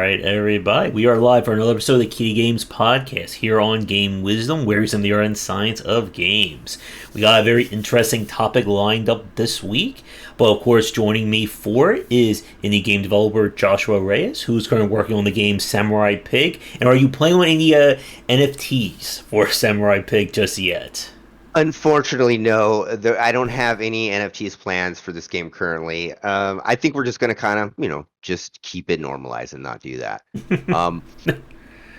right, everybody. We are live for another episode of the Kitty Games Podcast here on Game Wisdom, where we some the art and science of games. We got a very interesting topic lined up this week, but of course, joining me for it is indie game developer Joshua Reyes, who's currently working on the game Samurai Pig. And are you playing on any NFTs for Samurai Pig just yet? Unfortunately, no. I don't have any NFTs plans for this game currently. I think we're just going to kind of, just keep it normalized and not do that. Um,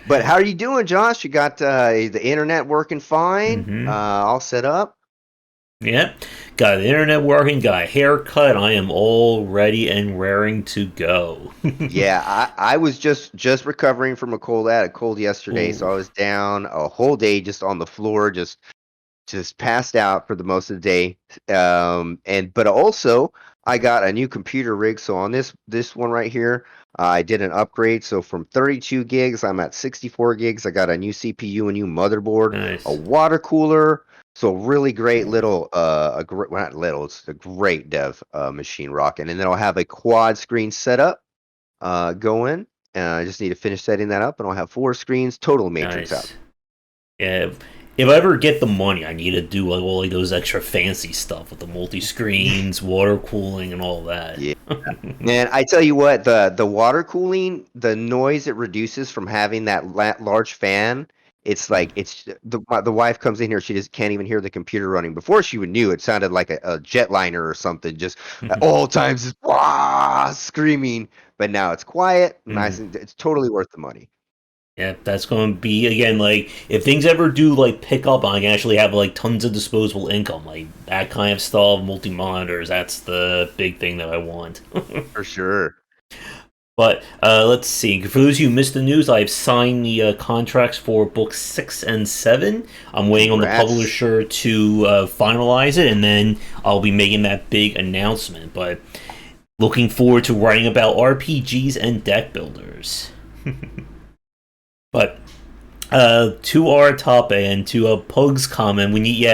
but how are you doing, Josh? You got the internet working fine? All set up? Yep, got the internet working, got a haircut. I am all ready and raring to go. Yeah, I was just recovering from a cold. I had a cold yesterday, so Ooh, I was down a whole day just on the floor, just passed out for the most of the day. But also I got a new computer rig. So on this one right here, I did an upgrade. So from 32 gigs, I'm at 64 gigs. I got a new CPU, a new motherboard, a nice. water cooler. So really great little, well, not little, it's a great dev machine rocking. And then I'll have a quad screen setup going. I just need to finish setting that up, and I'll have 4 screens, total matrix out. Nice. Yeah, if I ever get the money, I need to do like all like those extra fancy stuff with the multi screens, water cooling, and all that. Yeah. And I tell you what, the water cooling, the noise it reduces from having that large fan, it's like the wife comes in here, she just can't even hear the computer running. Before she would knew, it sounded like a jetliner or something, just at all times, just wah, screaming. But now it's quiet, nice, and it's totally worth the money. Yeah, that's going to be again like if things ever do like pick up, I can actually have like tons of disposable income, like that kind of stuff. Multi monitors, that's the big thing that I want. For sure. But let's see. For those of you who missed the news, I've signed the contracts for books 6 and 7. I'm waiting on the Congrats. publisher to finalize it, and then I'll be making that big announcement. But looking forward to writing about RPGs and deck builders. But to our topic and to Pug's comment, we need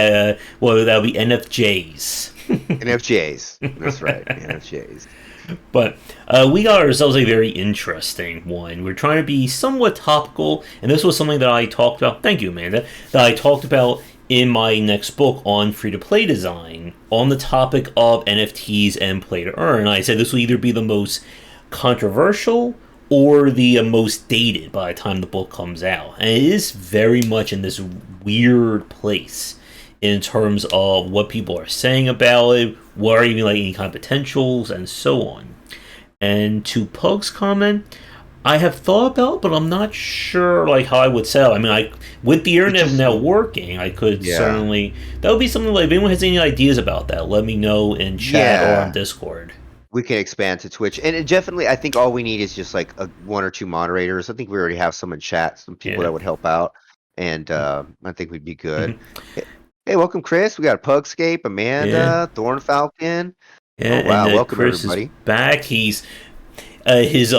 well that'll be NFJs. NFJs. That's right. NFJs. But we got ourselves a very interesting one. We're trying to be somewhat topical, and this was something that I talked about. Thank you, Amanda. That I talked about in my next book on free-to-play design on the topic of NFTs and play-to-earn. I said this will either be the most controversial or the most dated by the time the book comes out. And it is very much in this weird place in terms of what people are saying about it, what are even like any kind of potentials, and so on. And to Pug's comment, I have thought about, but I'm not sure like how I would sell. I mean, with the internet now working, I could certainly that would be something like if anyone has any ideas about that, let me know in chat or on Discord. We can expand to Twitch, and definitely, I think all we need is just like one or two moderators. I think we already have some in chat, some people that would help out, and I think we'd be good. Hey, welcome, Chris. We got Pugscape, Amanda, Thorn Falcon. Yeah, oh wow, and welcome Chris everybody. is back. He's his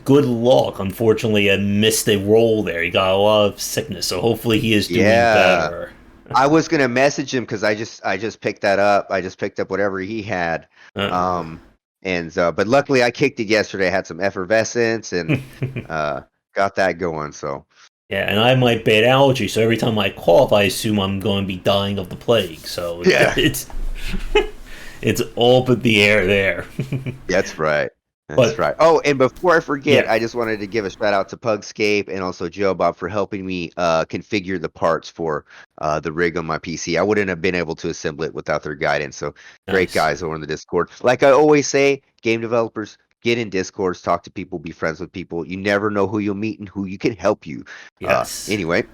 good luck. Unfortunately, missed a roll there. He got a lot of sickness, so hopefully he is doing better. I was gonna message him because I just picked that up. I just picked up whatever he had. But luckily I kicked it yesterday. I had some effervescence and got that going. So yeah, and I have my bad allergy, so every time I cough, I assume I'm going to be dying of the plague. So it's all but the air there. That's right. That's right. Oh, and before I forget, I just wanted to give a shout out to Pugscape and also Joe Bob for helping me configure the parts for the rig on my PC. I wouldn't have been able to assemble it without their guidance. So great guys over in the Discord. Like I always say, game developers, get in Discords, talk to people, be friends with people. You never know who you'll meet and who you can help you. Yes. Anyway.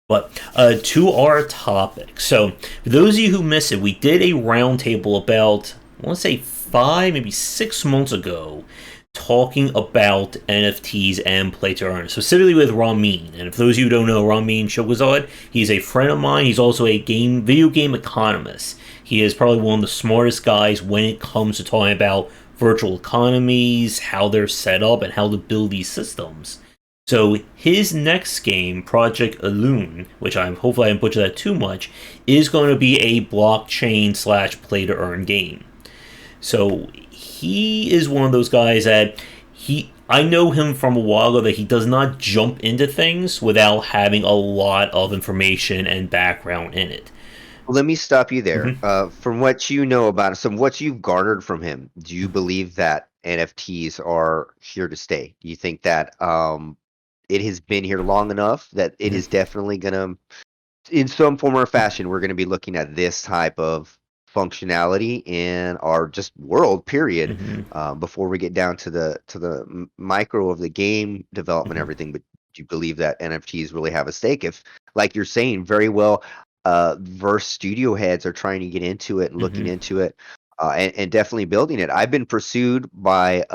But to our topic. So for those of you who missed it, we did a roundtable about, I want to say 5, maybe 6 months ago, talking about NFTs and play to earn, specifically with Ramin. And if those of you who don't know Ramin Shogazad, he's a friend of mine. He's also a video game economist. He is probably one of the smartest guys when it comes to talking about virtual economies, how they're set up, and how to build these systems. So his next game, Project Alune, which hopefully I didn't butcher that too much, is going to be a blockchain / play to earn game. So he is one of those guys that I know him from a while ago that he does not jump into things without having a lot of information and background in it. Let me stop you there. Hmm. From what you know about him, from what you've garnered from him, do you believe that NFTs are here to stay? Do you think that it has been here long enough that it is definitely gonna, in some form or fashion, we're gonna be looking at this type of functionality in our just world, period, Hmm. before we get down to the micro of the game development, and Hmm. everything. But do you believe that NFTs really have a stake? If, like you're saying, very well, verse studio heads are trying to get into it and looking Hmm. into it, and definitely building it. I've been pursued by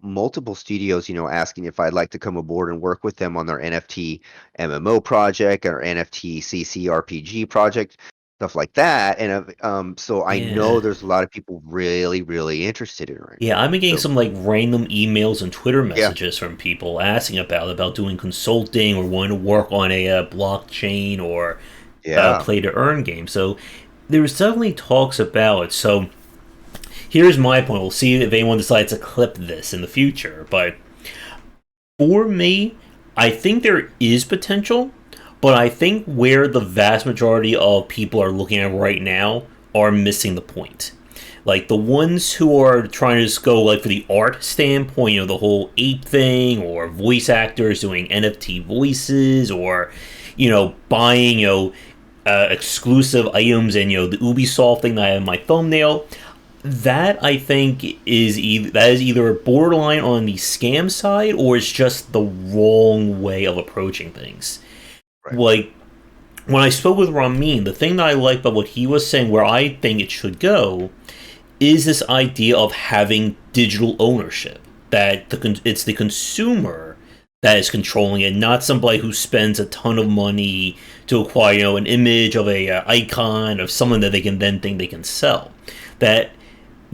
multiple studios, asking if I'd like to come aboard and work with them on their NFT MMO project or NFT CCRPG project, stuff like that. And so I know Yeah. there's a lot of people really, really interested in it right Yeah, now. I've been getting So some like random emails and Twitter yeah, messages from people asking about doing consulting or wanting to work on a blockchain or yeah, play to earn game. So there's definitely talks about it. So here's my point. We'll see if anyone decides to clip this in the future. But for me, I think there is potential, but I think where the vast majority of people are looking at right now are missing the point. Like the ones who are trying to just go like for the art standpoint, the whole ape thing, or voice actors doing NFT voices, or buying exclusive items and the Ubisoft thing that I have in my thumbnail. That I think is either borderline on the scam side or it's just the wrong way of approaching things. right, Like when I spoke with Ramin, the thing that I like about what he was saying, where I think it should go, is this idea of having digital ownership. That it's the consumer that is controlling it, not somebody who spends a ton of money to acquire, an image of a icon of someone that they can then think they can sell. That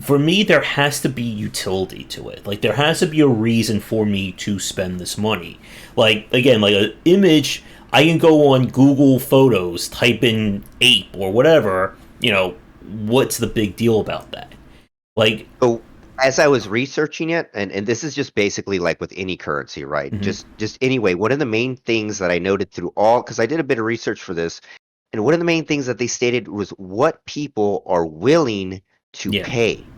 for me, there has to be utility to it. Like there has to be a reason for me to spend this money. Like again, like an image, I can go on Google Photos, type in ape or whatever. What's the big deal about that? Like, so as I was researching it, and this is just basically like with any currency, right? mhm, Just anyway, one of the main things that I noted through all, because I did a bit of research for this, and one of the main things that they stated was what people are willing to yeah, pay,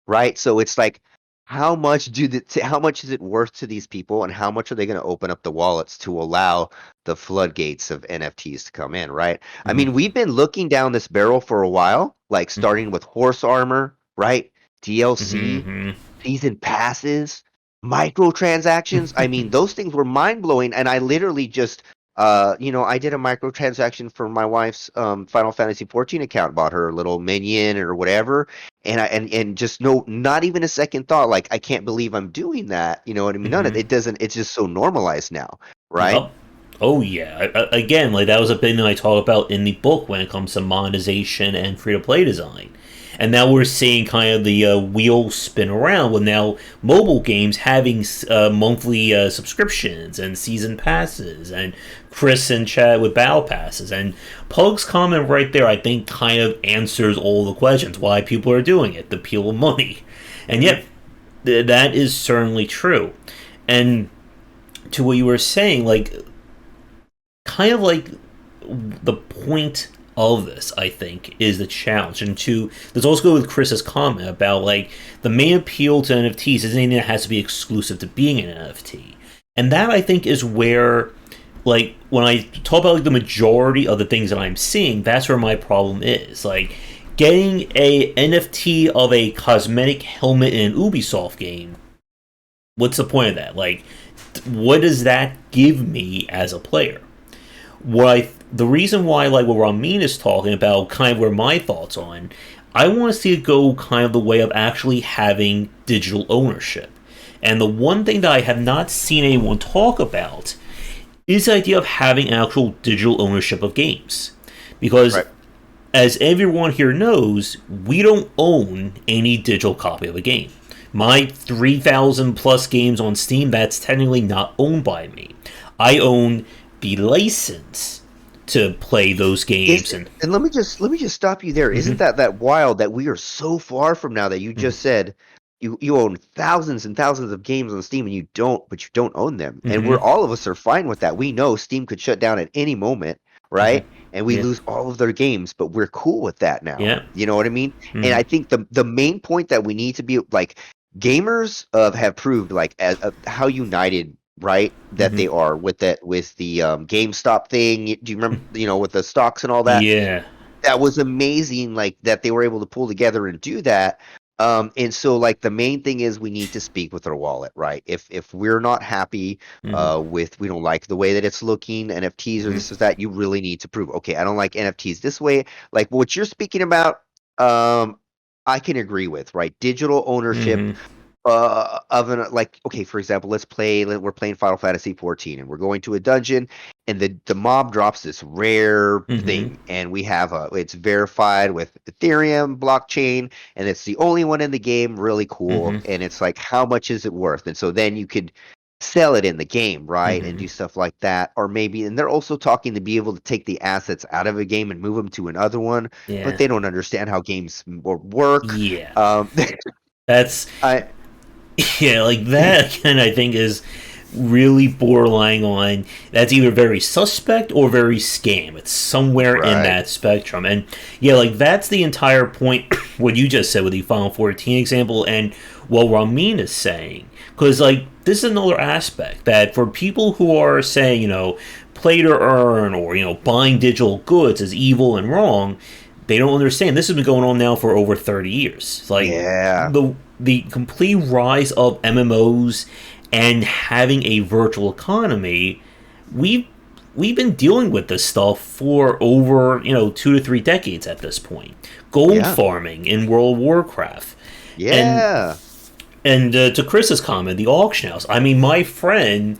right? So it's like, how much is it worth to these people, and how much are they going to open up the wallets to allow the floodgates of NFTs to come in, right? I mhm, mean, we've been looking down this barrel for a while, like starting with horse armor, right? DLC, mhm, season passes, microtransactions. I mean, those things were mind blowing, and I literally just, I did a microtransaction for my wife's Final Fantasy 14 account, bought her a little minion or whatever, and and just no, not even a second thought, like I can't believe I'm doing that. You know what I mean? None of mhm. it doesn't. It's just so normalized now, right? Yup. Oh yeah. Again, like that was a thing that I talk about in the book when it comes to monetization and free to play design. And now we're seeing kind of the wheel spin around with now mobile games having monthly subscriptions and season passes, and Chris and Chad with battle passes. And Pug's comment right there, I think, kind of answers all the questions why people are doing it, the appeal of money. And Hmm. yet, that is certainly true. And to what you were saying, like kind of like the point of this, I think, is the challenge. And to let's also go with Chris's comment about like the main appeal to NFTs isn't anything that has to be exclusive to being an NFT. And that I think is where like when I talk about like the majority of the things that I'm seeing, that's where my problem is. Like getting a NFT of a cosmetic helmet in an Ubisoft game, what's the point of that? Like what does that give me as a player? The reason why like what Ramin is talking about, kind of where my thoughts on, I want to see it go kind of the way of actually having digital ownership. And the one thing that I have not seen anyone talk about is the idea of having actual digital ownership of games. Because Right. as everyone here knows, we don't own any digital copy of a game. My 3,000 plus games on Steam, that's technically not owned by me. I own the license to play those Is games and and let me just stop you there. Isn't mhm, that wild that we are so far from now that you mhm, just said? you own thousands and thousands of games on Steam, and you don't own them. And Mm-hmm. we're all of us are fine with that. We know Steam could shut down at any moment, Mm-hmm. right? And we Yeah. lose all of their games, but we're cool with that now. Yeah. You know what I mean? And Mm-hmm. I think the main point that we need to be like gamers have proved like how united, right, that Mm-hmm. they are with the GameStop thing. Do you remember, with the stocks and all that? Yeah. That was amazing, like that they were able to pull together and do that. And so like the main thing is we need to speak with our wallet, right? If we're not happy Mm-hmm. with, we don't like the way that it's looking, NFTs or Mm-hmm. this or that, you really need to prove, okay, I don't like NFTs this way. Like what you're speaking about, um I can agree with, right? Digital ownership Mm-hmm. of an, like, okay, for example, we're playing Final Fantasy 14 and we're going to a dungeon, and the mob drops this rare Mm-hmm. thing, and we have it's verified with Ethereum blockchain, and it's the only one in the game, really cool. Mm-hmm. And it's like, how much is it worth? And so then you could sell it in the game, right, and Mm-hmm. do stuff like that. Or maybe, and they're also talking to be able to take the assets out of a game and move them to another one, but Yeah. they don't understand how games work. Yeah. um That's I yeah, like that again, I think is really borderline on that's either very suspect or very scam. It's somewhere in Right. that spectrum. And yeah, like that's the entire point what you just said with the Final 14 example and what Ramin is saying. Because like this is another aspect that for people who are saying, play to earn or, buying digital goods is evil and wrong, they don't understand. This has been going on now for over 30 years. It's like Yeah. the complete rise of MMOs and having a virtual economy, we've we've been dealing with this stuff for over 2 to 3 decades at this point. Gold Yeah. farming in World of Warcraft, and Yeah. to Chris's comment, the auction house. I mean, my friend,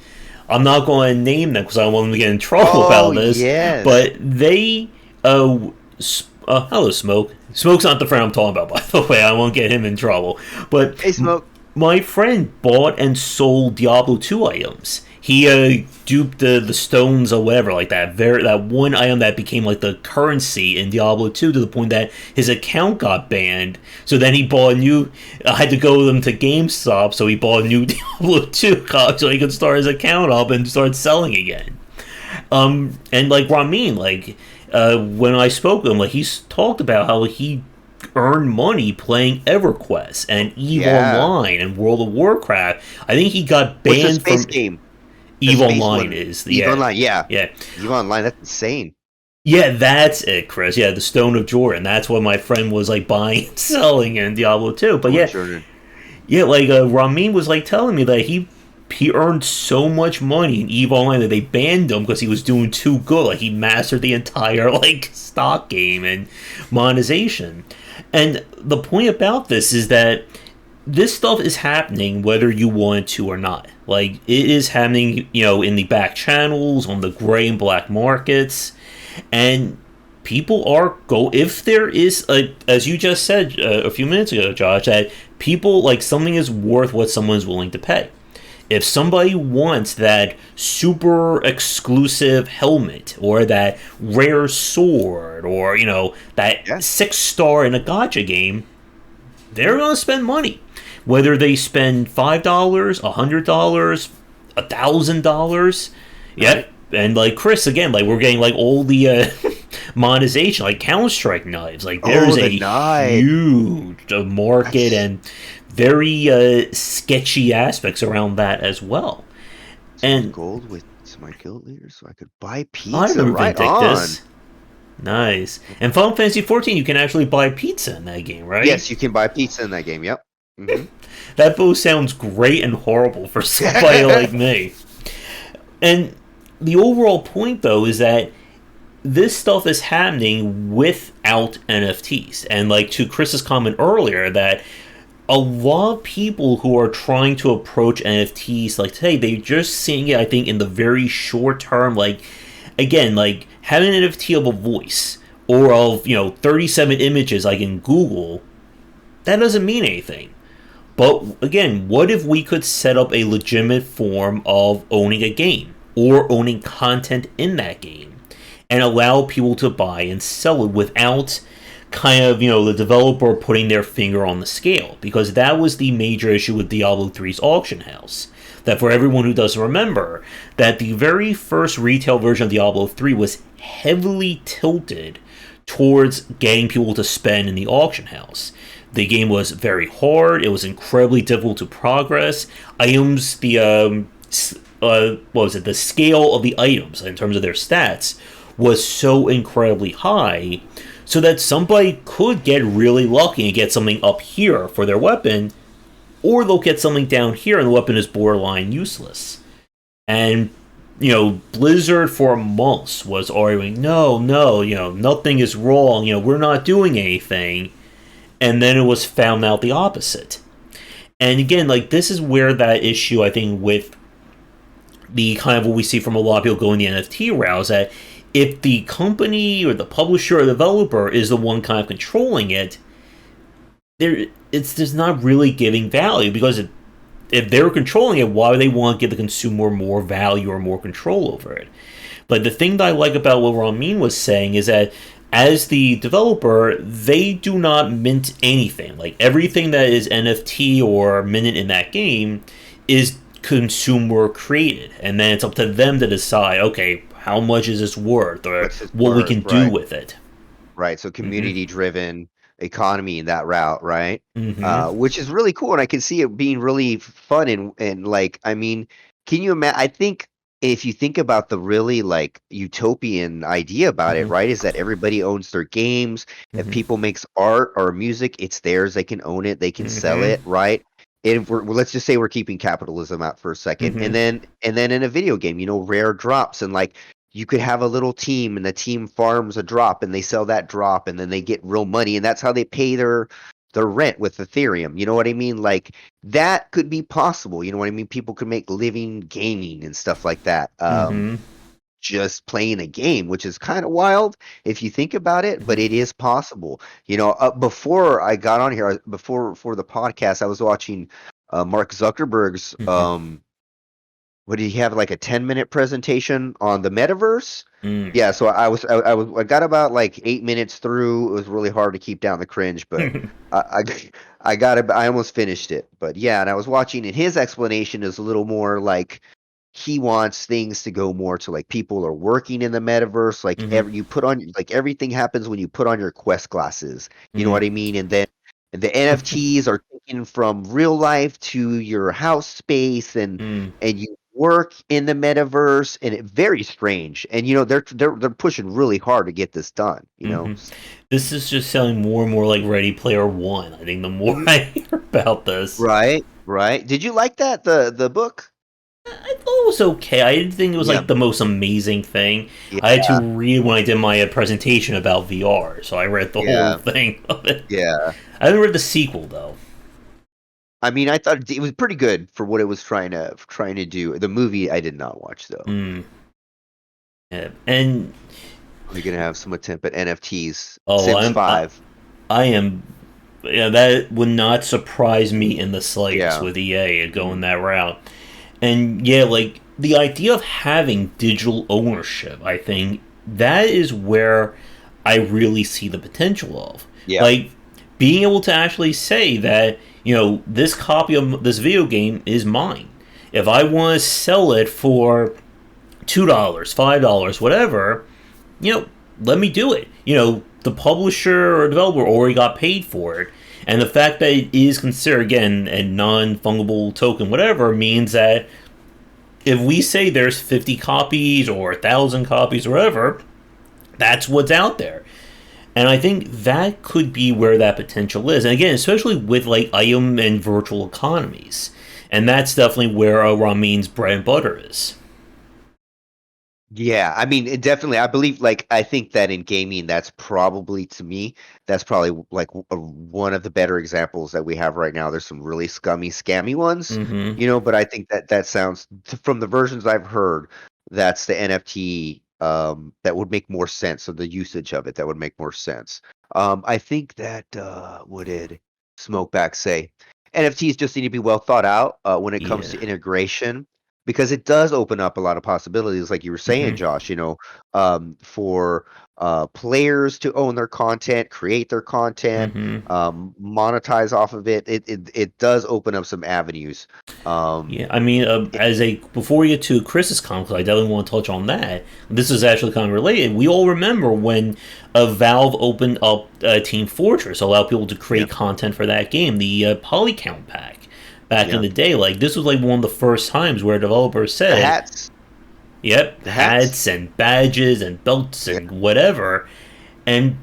I'm not going to name them because I don't want them to get in trouble Oh, about this, yes. but they hello, Smoke. Smoke's not the friend I'm talking about, by the way. I won't get him in trouble. But Hey, Smoke. my friend bought and sold Diablo 2 items. He duped the stones or whatever, like that one item that became like the currency in Diablo 2 to the point that his account got banned. So then he bought a new. I had to go with him to GameStop, so he bought a new Diablo 2 copy so he could start his account up and start selling again. And like Ramin, like when I spoke to him, like he's talked about how he earned money playing EverQuest and EVE Yeah. Online and World of Warcraft. I think he got What's the banned space from game? The EVE space Online. one. Is Eve yeah, Online. Yeah. yeah, Eve Online. That's insane. yeah. That's it, Chris. Yeah, the Stone of Jordan. That's what my friend was like buying and selling in Diablo 2. But Oh, yeah, Jordan. yeah, like Ramin was like telling me that he earned so much money in EVE Online that they banned him because he was doing too good. Like he mastered the entire like stock game and monetization. And the point about this is that this stuff is happening whether you want it to or not. Like it is happening, in the back channels, on the gray and black markets, and people are if there is as you just said a few minutes ago, Josh, that people like something is worth what someone's willing to pay. If somebody wants that super exclusive helmet or that rare sword or that Yeah. 6-star in a gacha game, they're gonna spend money. Whether they spend $5, $100, $1,000, Right. yep. And like Chris again, like we're getting like all the monetization, like Counter Strike knives. Like Oh, there's the a knife. huge market That's and very sketchy aspects around that as well. some And gold with my guild leader so I could buy I pizza. didn't even Right take on. this. Nice. And Final Fantasy 14, you can actually buy pizza in that game, right? Yes, you can buy pizza in that game. Yep. Hmm. That both sounds great and horrible for somebody like me. And the overall point, though, is that this stuff is happening without NFTs. And like to Chris's comment earlier, that a lot of people who are trying to approach NFTs like today, they're just seeing it, I think, in the very short term. Like, again, like having an NFT of a voice or of, 37 images like in Google, that doesn't mean anything. But again, what if we could set up a legitimate form of owning a game or owning content in that game and allow people to buy and sell it without kind of, the developer putting their finger on the scale, because that was the major issue with Diablo 3's auction house. That, for everyone who doesn't remember, that the very first retail version of Diablo 3 was heavily tilted towards getting people to spend in the auction house. The game was very hard. It was incredibly difficult to progress. Items, what was it? The scale of the items in terms of their stats was so incredibly high, so that somebody could get really lucky and get something up here for their weapon, or they'll get something down here and the weapon is borderline useless. And Blizzard for months was arguing, no, no, nothing is wrong, we're not doing anything. And then it was found out the opposite. And again, like, this is where that issue, I think, with the kind of what we see from a lot of people going the NFT route, is that if the company or the publisher or developer is the one kind of controlling it, it's just not really giving value, because if they're controlling it, why would they want to give the consumer more value or more control over it? But the thing that I like about what Ramin was saying is that as the developer, they do not mint anything. Like, everything that is NFT or minted in that game is consumer created, and then it's up to them to decide, okay, how much is this worth, or what we can do with it. Right. So community driven economy in that route, right? Mm-hmm. Which is really cool, and I can see it being really fun and like, I mean, can you imagine? I think if you think about the really like utopian idea about it, Mm-hmm. right, is that everybody owns their games. If Mm-hmm. people makes art or music, it's theirs. They can own it. They can sell Mm-hmm. it, right? And well, let's just say we're keeping capitalism out for a second, Mm-hmm. and then in a video game, rare drops, and like you could have a little team and the team farms a drop and they sell that drop and then they get real money, and that's how they pay their rent with Ethereum. You know what I mean? Like, that could be possible. You know what I mean? People could make living gaming and stuff like that. Mm-hmm. Just playing a game, which is kind of wild if you think about it, but it is possible. Before I got on here, before for the podcast, I was watching Mark Zuckerberg's Mm-hmm. what did he have, like a 10-minute presentation on the metaverse? Mm-hmm. Yeah, so I got about like 8 minutes through. It was really hard to keep down the cringe, but I almost finished it. But yeah, and I was watching, and his explanation is a little more like he wants things to go more to like people are working in the metaverse, like Mm-hmm. you put on, like, everything happens when you put on your Quest glasses. You know Mm-hmm. what I mean? And then the NFTs are taken from real life to your house space, and you work in the metaverse, and it's very strange. And they're pushing really hard to get this done. Mm-hmm. This is just sounding more and more like Ready Player One. I think the more I hear about this, Right, right. Did you like that the book? I thought it was okay. I didn't think it was Yeah, like the most amazing thing. I had to yeah, read when I did my presentation about VR, so I read the whole yeah, thing of it. yeah. I haven't read the sequel though. I mean, I thought it was pretty good for what it was trying to do. The movie I did not watch though. Mm, yeah. And We're gonna have some attempt at NFTs. oh, Sims I'm I, 5. I am. Yeah, that would not surprise me in the slightest Yeah. with EA going Mhm. that route. And yeah, like, the idea of having digital ownership, I think that is where I really see the potential of. Yeah. Like, being able to actually say that, this copy of this video game is mine. If I want to sell it for $2, $5, whatever, you know, let me do it. The publisher or developer already got paid for it. And the fact that it is considered, again, a non fungible token, whatever, means that if we say there's 50 copies or 1,000 copies or whatever, that's what's out there. And I think that could be where that potential is. And again, especially with like item and virtual economies. And that's definitely where Ramin's bread and butter is. Yeah, I mean, it definitely. I believe, like, I think that in gaming, that's probably, to me, that's probably like one of the better examples that we have right now. There's some really scammy ones, Mm-hmm. but I think that sounds, from the versions I've heard, that's the NFT that would make more sense. So the usage of it, that would make more sense. I think that what did Smokeback say? NFTs just need to be well thought out when it comes Yeah. to integration. because it does open up a lot of possibilities, like you were saying, Mm-hmm. Josh. For players to own their content, create their content, Mm-hmm. monetize off of it. It does open up some avenues. Yeah, I mean, as a before we get to Chris's comment, 'cause I definitely want to touch on that. This is actually kind of related. We all remember when Valve opened up Team Fortress, allowed people to Yeah, create content for that game, the Polycount pack. Back in yeah. the day, like this was like one of the first times where developers The said, hats, "Yep, the hats. hats and badges and belts Yeah, and whatever," and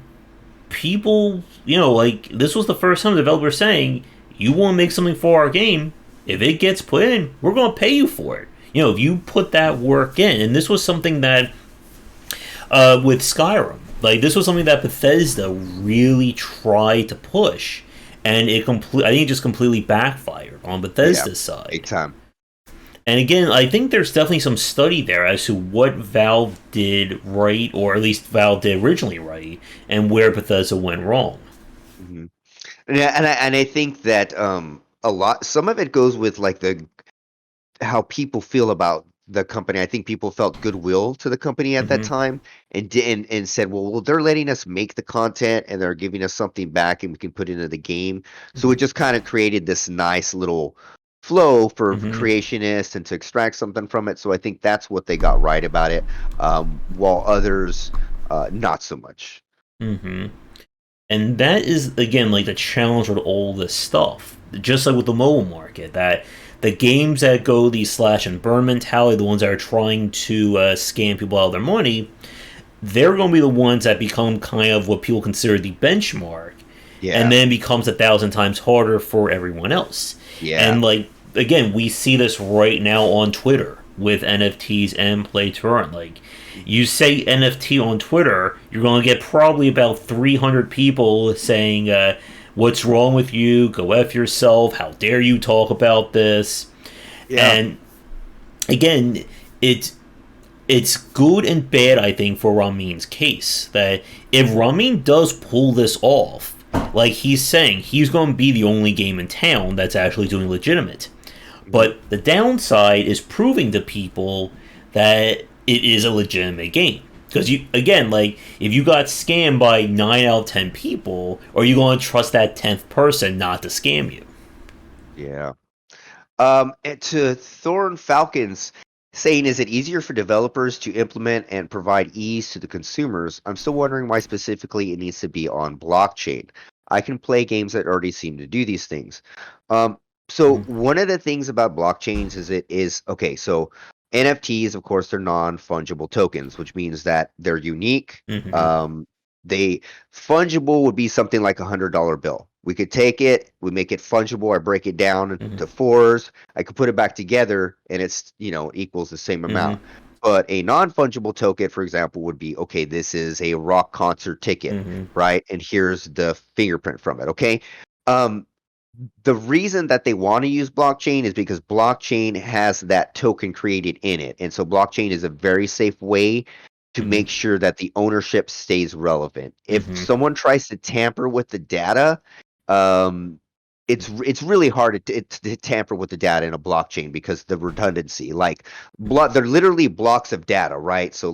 people, like this was the first time developers saying, "You want to make something for our game? If it gets put in, we're going to pay you for it." If you put that work in, and this was something that with Skyrim, like this was something that Bethesda really tried to push, and I think it just completely backfired on yeah, Bethesda's big side. time. And again, I think there's definitely some study there as to what Valve did right, or at least Valve did originally right, and where Bethesda went wrong. Hmm. And I think that some of it goes with like the how people feel about the company. I think people felt goodwill to the company at that Hmm. time and said, well, they're letting us make the content and they're giving us something back and we can put it into the game. So it just kind of created this nice little flow for Hmm. creationists and to extract something from it. So I think that's what they got right about it, while others not so much. Hmm. And that is again like the challenge with all this stuff. Just like with the mobile market, that the games that go the slash and burn mentality, the ones that are trying to scam people out of their money, they're going to be the ones that become kind of what people consider the benchmark, and Yeah. then becomes 1,000 times harder for everyone else. Yeah. And like again, we see this right now on Twitter with NFTs and play to earn. Like you say NFT on Twitter, you're going to get probably about 300 people saying, "What's wrong with you? Go f yourself! How dare you talk about this?" Yeah. And again, it's it's good and bad, I think, for Ramin's case. That if Ramin does pull this off, like he's saying, he's going to be the only game in town that's actually doing legitimate. Mhm. But the downside is proving to people that it is a legitimate game. Because you, again, like if you got scammed by 9 out of 10 people, are you going to trust that 10th person not to scam you? Yeah. And to Thorn Falcons saying, is it easier for developers to implement and provide ease to the consumers? I'm still wondering why specifically it needs to be on blockchain. I can play games that already seem to do these things. Um, so Mm-hmm. one of the things about blockchains is it is okay. So NFTs, of course, they're non-fungible tokens, which means that they're unique. Mm-hmm. They fungible would be something like $100 bill. We could take it, we make it fungible. I break it down Mm-hmm. into fours. I could put it back together, and it's equals the same amount. Mm-hmm. But a non-fungible token, for example, would be okay. This is a rock concert ticket, Mm-hmm. right? And here's the fingerprint from it. Okay. Um, the reason that they want to use blockchain is because blockchain has that token created in it. And so blockchain is a very safe way to Mm-hmm. make sure that the ownership stays relevant. If Mm-hmm. someone tries to tamper with the data, um, it's really hard to tamper with the data in a blockchain because the redundancy, like they're literally blocks of data, right? So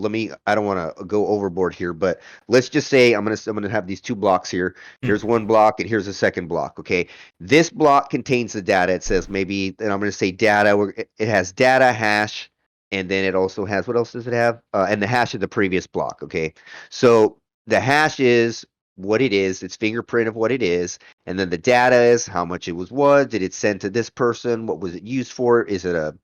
I don't want to go overboard here, but let's just say I'm gonna have these two blocks here. Here's one block and here's a second block. Okay, this block contains the data. It says maybe, and I'm going to say data. It has data hash, and then it also has, what else does it have? And the hash of the previous block. Okay, so the hash is what it is. It's fingerprint of what it is, and then the data is how much it was. Did it send to this person? What was it used for? Is it a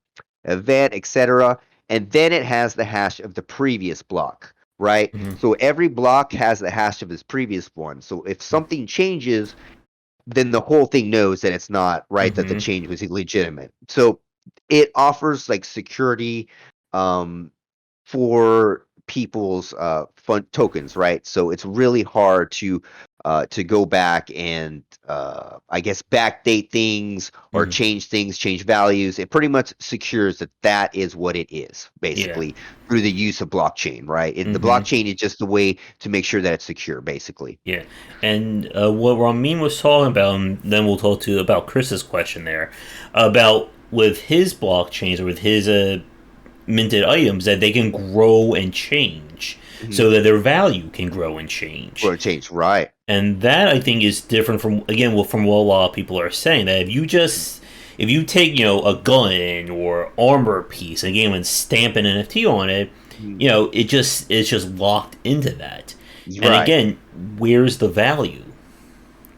event, etc. And then it has the hash of the previous block, right? Mm-hmm. So every block has the hash of its previous one. So if something changes, then the whole thing knows that it's not right, that the Mm-hmm. change was illegitimate. So it offers like security um, for people's fund tokens, right? So it's really hard to go back and I guess backdate things or Mm-hmm. change things, change values. It pretty much secures that that is what it is, Yeah. basically, through the use of blockchain, right? The Mm-hmm. blockchain is just the way to make sure that it's secure, basically. Yeah, and what Ramin was talking about, and then we'll talk to about Chris's question there about with his blockchains or with his minted items that they can grow and change, Hmm. so that their value can grow and change. Or change, right? And that I think is different from, again, from what a lot of people are saying, that if you take, a gun or armor piece again and stamp an NFT on it, Mhm. it's just locked into that. And Right, again, where's the value?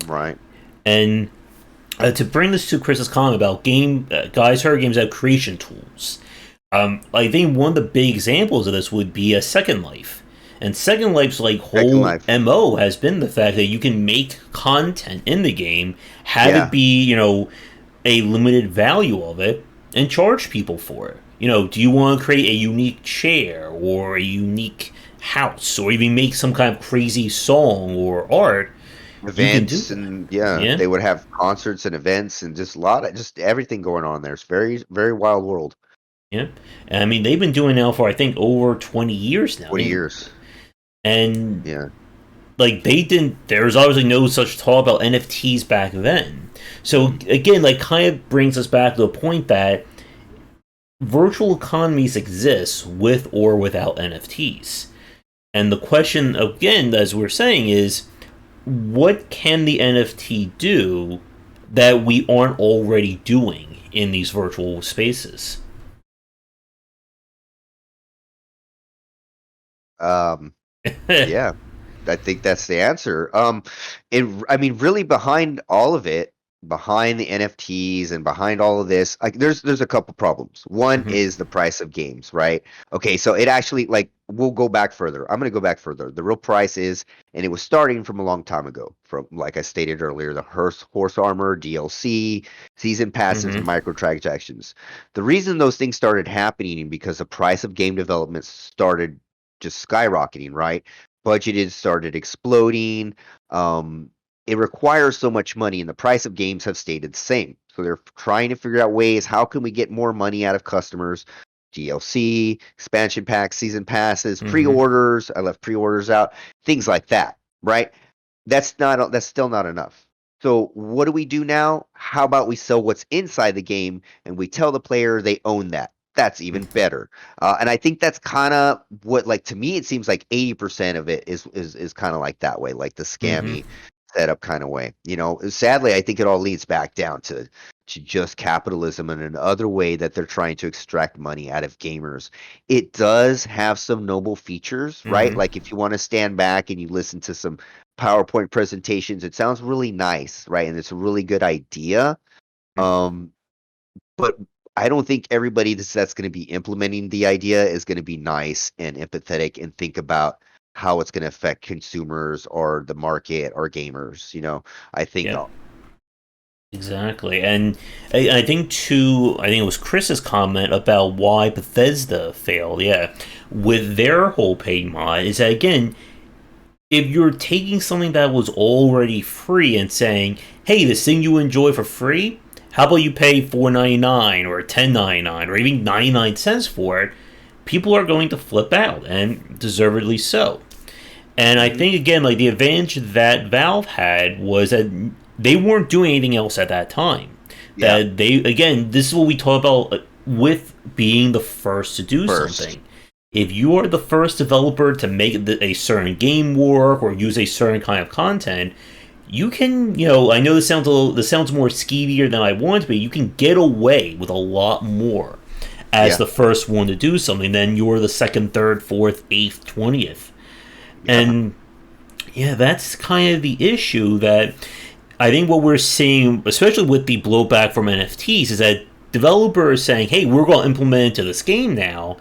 right. And to bring this to Chris's comment about guys who are games have creation tools, I think one of the big examples of this would be a Second Life. And Second Life's like Second whole Life. MO has been the fact that you can make content in the game, have it Yeah. be, a limited value of it, and charge people for it. Do you want to create a unique chair or a unique house or even make some kind of crazy song or art? You can do Events that. and yeah, Yeah. they would have concerts and events and just a lot of just everything going on there. It's very, very wild world. Yeah. And I mean, they've been doing it now for, I think, over 20 years now. 20 years. And Yeah. like they didn't, there was obviously no such talk about NFTs back then. So Mhm. again, like, kind of brings us back to the point that virtual economies exist with or without NFTs. And the question again, as we're saying, is what can the NFT do that we aren't already doing in these virtual spaces? Um, yeah. I think that's the answer. I mean, really behind all of it, behind the NFTs and behind all of this, like there's a couple problems. One Hmm. is the price of games, right? Okay, so it actually like we'll go back further. I'm gonna go back further. The real price is, and it was starting from a long time ago, from like I stated earlier, the horse armor, DLC, season passes, Hmm. and microtransactions. The reason those things started happening because the price of game development started just skyrocketing, right? Budgeted started exploding. Um, it requires so much money, and the price of games have stayed the same. So they're trying to figure out ways how can we get more money out of customers. DLC, expansion packs, season passes, Hmm. pre-orders. I left pre-orders out, things like that, right? That's still not enough. So what do we do now? How about we sell what's inside the game and we tell the player they own that? That's even better. And I think that's kind of what, like, to me, it seems like 80% of it is kind of like that way, like the Hmm. scammy setup kind of way. Sadly, I think it all leads back down to just capitalism and another way that they're trying to extract money out of gamers. It does have some noble features, right? Hmm. Like if you want to stand back and you listen to some PowerPoint presentations, it sounds really nice, right? And it's a really good idea. Um, but I don't think everybody that's going to be implementing the idea is going to be nice and empathetic and think about how it's going to affect consumers or the market or gamers. I think, Yeah. Exactly, and I think too. I think it was Chris's comment about why Bethesda failed. Yeah, with their whole paid mod is that, again, if you're taking something that was already free and saying, "Hey, this thing you enjoy for free, how about you pay $4.99 or $10.99 or even 99 cents for it?" People are going to flip out, and deservedly so. And I mhm, think, again, like, the advantage that Valve had was that they weren't doing anything else at that time. yeah, That they, again, this is what we talk about with being the first to do first, something. If you are the first developer to make a certain game work or use a certain kind of content, you can, I know this sounds more skeevier than I want, but you can get away with a lot more as yeah, the first one to do something than you're the second, third, fourth, eighth, 20th. yeah, And yeah, that's kind of the issue that I think what we're seeing, especially with the blowback from NFTs, is that developers saying, hey, we're going to implement it into this game now.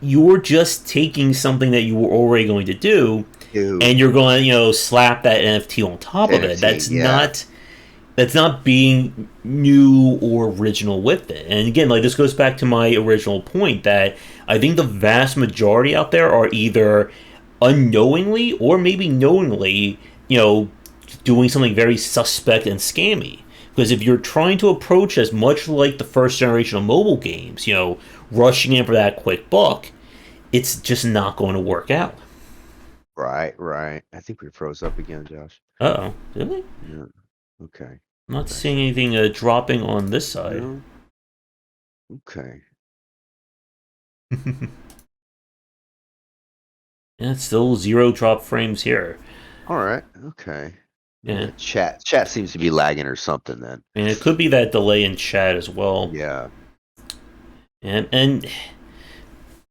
You're just taking something that you were already going to do dude, and you're going to, slap that NFT on top of it. NFT, yeah, That's not being new or original with it. And again, like, this goes back to my original point that I think the vast majority out there are either unknowingly or maybe knowingly, doing something very suspect and scammy. Because if you're trying to approach as much like the first generation of mobile games, rushing in for that quick buck, it's just not going to work out. right, right. I think we froze up again, Josh. Uh oh, really? Yeah, okay, I'm not back seeing in. anything dropping on this side. No, Okay. And it's still 0 drop frames here. All right. Okay. Yeah. Chat seems to be lagging or something then. And it could be that delay in chat as well. Yeah. And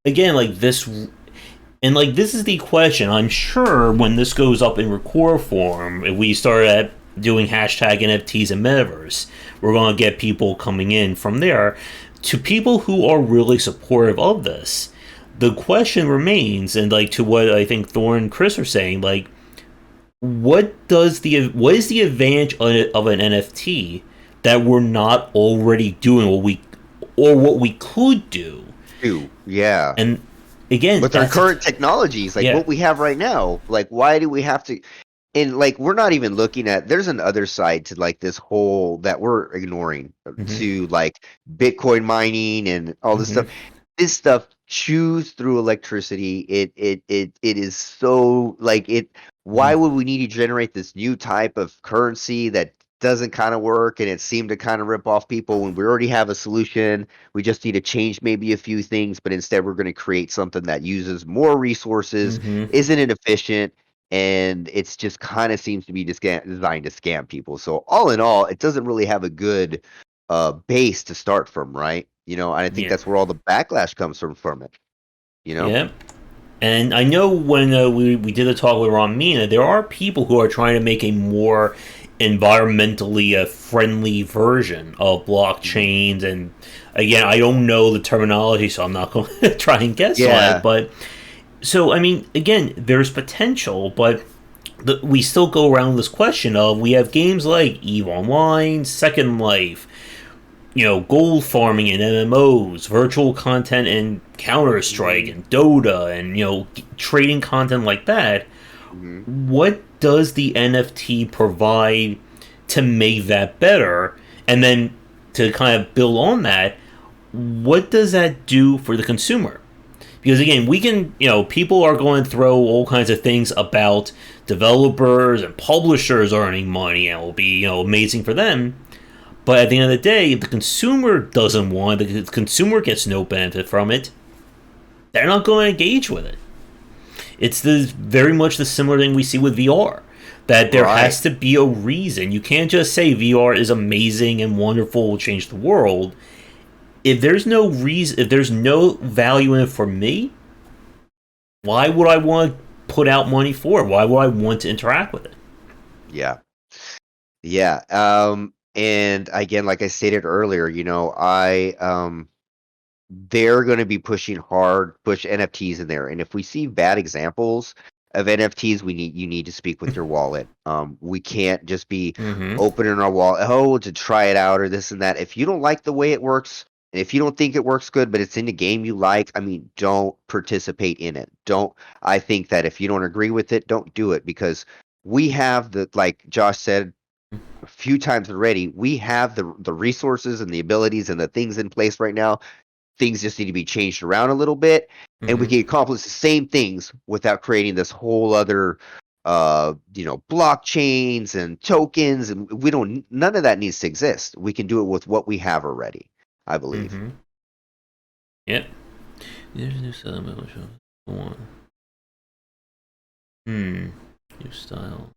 again, like this, and like this is the question. I'm sure when this goes up in record form, if we start at doing hashtag NFTs and metaverse, we're going to get people coming in from there. To people who are really supportive of this, the question remains, and like to what I think Thorne and Chris are saying, like what is the advantage of an NFT that we're not already doing what we could do? Yeah. And again, With our current technologies, like yeah. what we have right now, like why do we have to? And like we're not even looking at. There's an other side to like this whole that we're ignoring Mm-hmm. to like Bitcoin mining and all this Mm-hmm. stuff. This stuff chews through electricity. It is so like it. Why would we need to generate this new type of currency that doesn't kind of work and it seemed to kind of rip off people when we already have a solution? We just need to change maybe a few things, but instead we're going to create something that uses more resources, Mm-hmm. isn't inefficient, and it's just kind of seems to be designed to scam people. So all in all, it doesn't really have a good base to start from, right? You know, and I think Yeah. that's where all the backlash comes from it. You know? Yeah. And I know when we did a talk with Ron Mina, there are people who are trying to make a more environmentally friendly version of Mhm. blockchains. And again, I don't know the terminology, so I'm not going to try and guess on it. Yeah. But so, I mean, again, there's potential, but we still go around this question of we have games like EVE Online, Second Life, gold farming in MMOs, virtual content in Counter Strike Hmm. and Dota, and trading content like that. Hmm. What does the NFT provide to make that better? And then to kind of build on that, what does that do for the consumer? Because again, we can, people are going to throw all kinds of things about developers and publishers earning money, and it will be, amazing for them. But at the end of the day, if the consumer doesn't want it, the consumer gets no benefit from it, they're not going to engage with it. It's very much the similar thing we see with VR. That there Right. has to be a reason. You can't just say VR is amazing and wonderful, will change the world. If there's no reason, if there's no value in it for me, why would I want to put out money for it? Why would I want to interact with it? Yeah. Yeah. And again, like I stated earlier, they're going to be push NFTs in there. And if we see bad examples of NFTs, you need to speak with your wallet. We can't just be Mm-hmm. opening our wallet, to try it out or this and that. If you don't like the way it works, and if you don't think it works good, but it's in the game you like, I mean, don't participate in it. Don't. I think that if you don't agree with it, don't do it because we have like Josh said a few times already, we have the resources and the abilities and the things in place right now. Things just need to be changed around a little bit, and we Mm-hmm. can accomplish the same things without creating this whole other blockchains and tokens, and we don't none of that needs to exist. We can do it with what we have already, I believe. Mm-hmm. Yep. There's a new settlement. One. New style.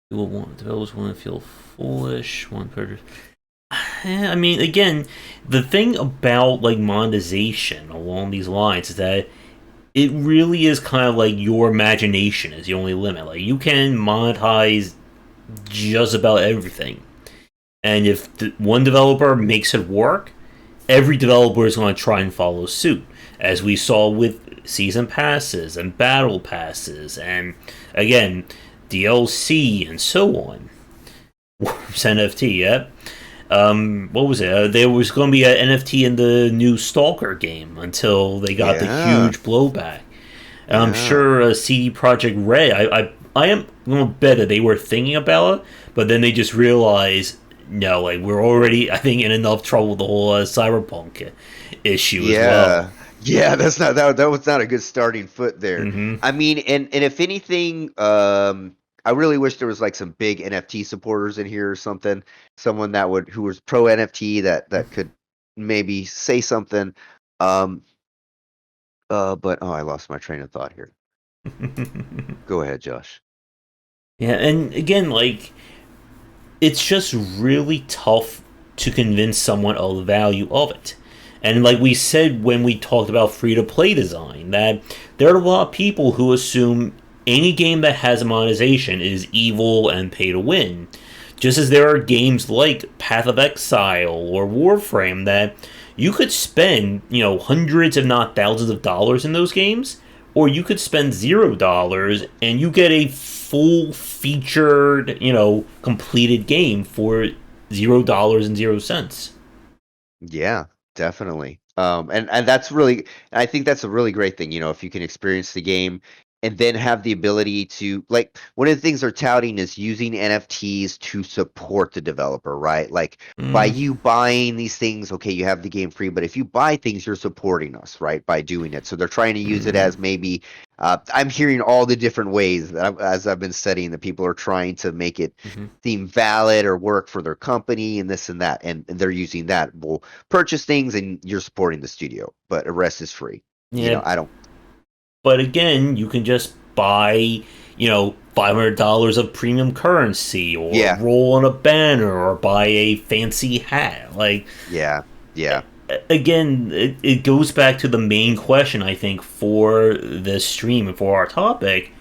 People want developers want to feel foolish. One person. I mean, again, the thing about like monetization along these lines is that it really is kind of like your imagination is the only limit. Like you can monetize just about everything, and if one developer makes it work, every developer is going to try and follow suit, as we saw with season passes and battle passes, and again, DLC and so on. Worms NFT, yeah. What was it? There was going to be an NFT in the new Stalker game until they got the Yeah, huge blowback. And I'm yeah. sure CD Project Red. I am going to bet that they were thinking about it, but then they just realized no, like we're already, I think, in enough trouble with the whole cyberpunk issue as well. Yeah. Yeah, that's not that was not a good starting foot there. Mm-hmm. I mean, and if anything, I really wish there was like some big NFT supporters in here or something. Someone that would who was pro NFT that could maybe say something. Um, but oh, I lost my train of thought here. Go ahead, Josh. Yeah, and again, like, it's just really tough to convince someone of the value of it. And like we said when we talked about free to play design, that there are a lot of people who assume any game that has a monetization is evil and pay to win. Just as there are games like Path of Exile or Warframe that you could spend, hundreds if not thousands of dollars in those games, or you could spend $0 and you get a full featured, completed game for $0 and 0 cents. Yeah, definitely. And that's really, I think that's a really great thing, if you can experience the game and then have the ability to, like, one of the things they're touting is using NFTs to support the developer, right? Like, by Mm, you buying these things, okay, you have the game free, but if you buy things, you're supporting us, right? By doing it. So they're trying to use it mm, as maybe, I'm hearing all the different ways that as I've been studying that people are trying to make it mm-hmm. seem valid or work for their company and this and that. And they're using that. Well, purchase things and you're supporting the studio, but the rest is free. Yeah, I don't. but again, you can just buy, $500 of premium currency, or Yeah, roll on a banner, or buy a fancy hat. Like, yeah, yeah. again, it goes back to the main question, I think, for this stream and for our topic.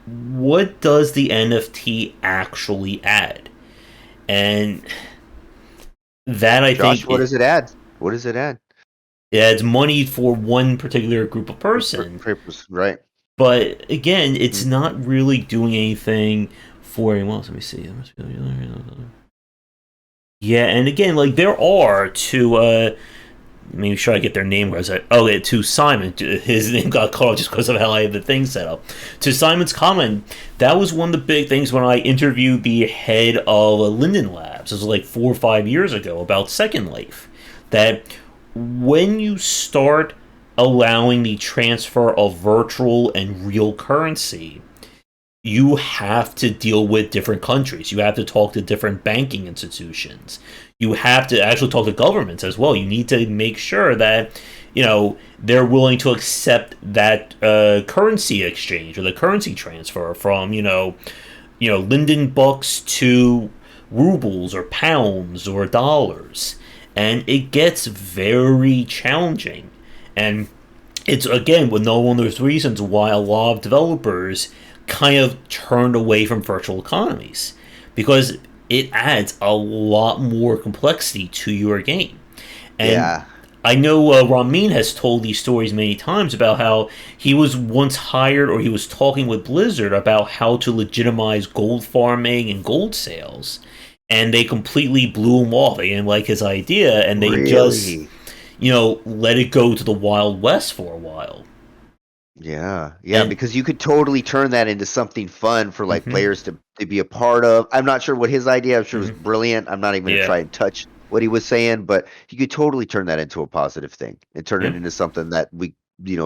What does the NFT actually add? And that, I Josh, think, what does it add? What does it add? it adds money for one particular group of person. Papers, right? But again, it's Mhm. not really doing anything for anyone else. Let me see. Yeah, and again, like, there are to make sure I get their name right. Oh, yeah, to Simon. His name got called just because of how I have the thing set up. To Simon's comment, that was one of the big things when I interviewed the head of Linden Labs. It was like 4 or 5 years ago about Second Life. That when you start allowing the transfer of virtual and real currency, you have to deal with different countries. You have to talk to different banking institutions. You have to actually talk to governments as well. You need to make sure that they're willing to accept that currency exchange or the currency transfer from Linden bucks to rubles or pounds or dollars, and it gets very challenging. And it's again one of those reasons why a lot of developers kind of turned away from virtual economies, because it adds a lot more complexity to your game. And Yeah, I know Ramin has told these stories many times about how he was once hired, or he was talking with Blizzard about how to legitimize gold farming and gold sales, and they completely blew him off. They didn't like his idea, and they just really. let it go to the Wild West for a while. Yeah, yeah, And because you could totally turn that into something fun for like hmm players to be a part of. I'm not sure what his idea. I'm sure it was hmm brilliant. I'm not even gonna yeah, try and touch what he was saying, but you could totally turn that into a positive thing and turn it yeah. into something that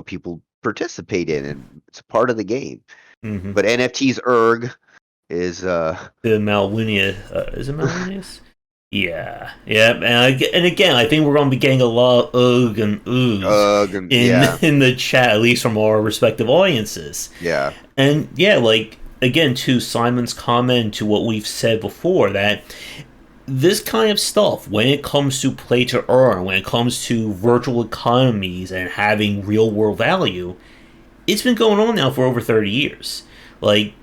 people participate in and it's a part of the game. hmm But NFTs is The Malwinia, is it Malwinius? Yeah, yeah, and again, I think we're going to be getting a lot of ugh and oohs in yeah, in the chat, at least from our respective audiences. yeah, And yeah, like, again, to Simon's comment, to what we've said before, that this kind of stuff, when it comes to play to earn, when it comes to virtual economies and having real world value, it's been going on now for over 30 years. Like,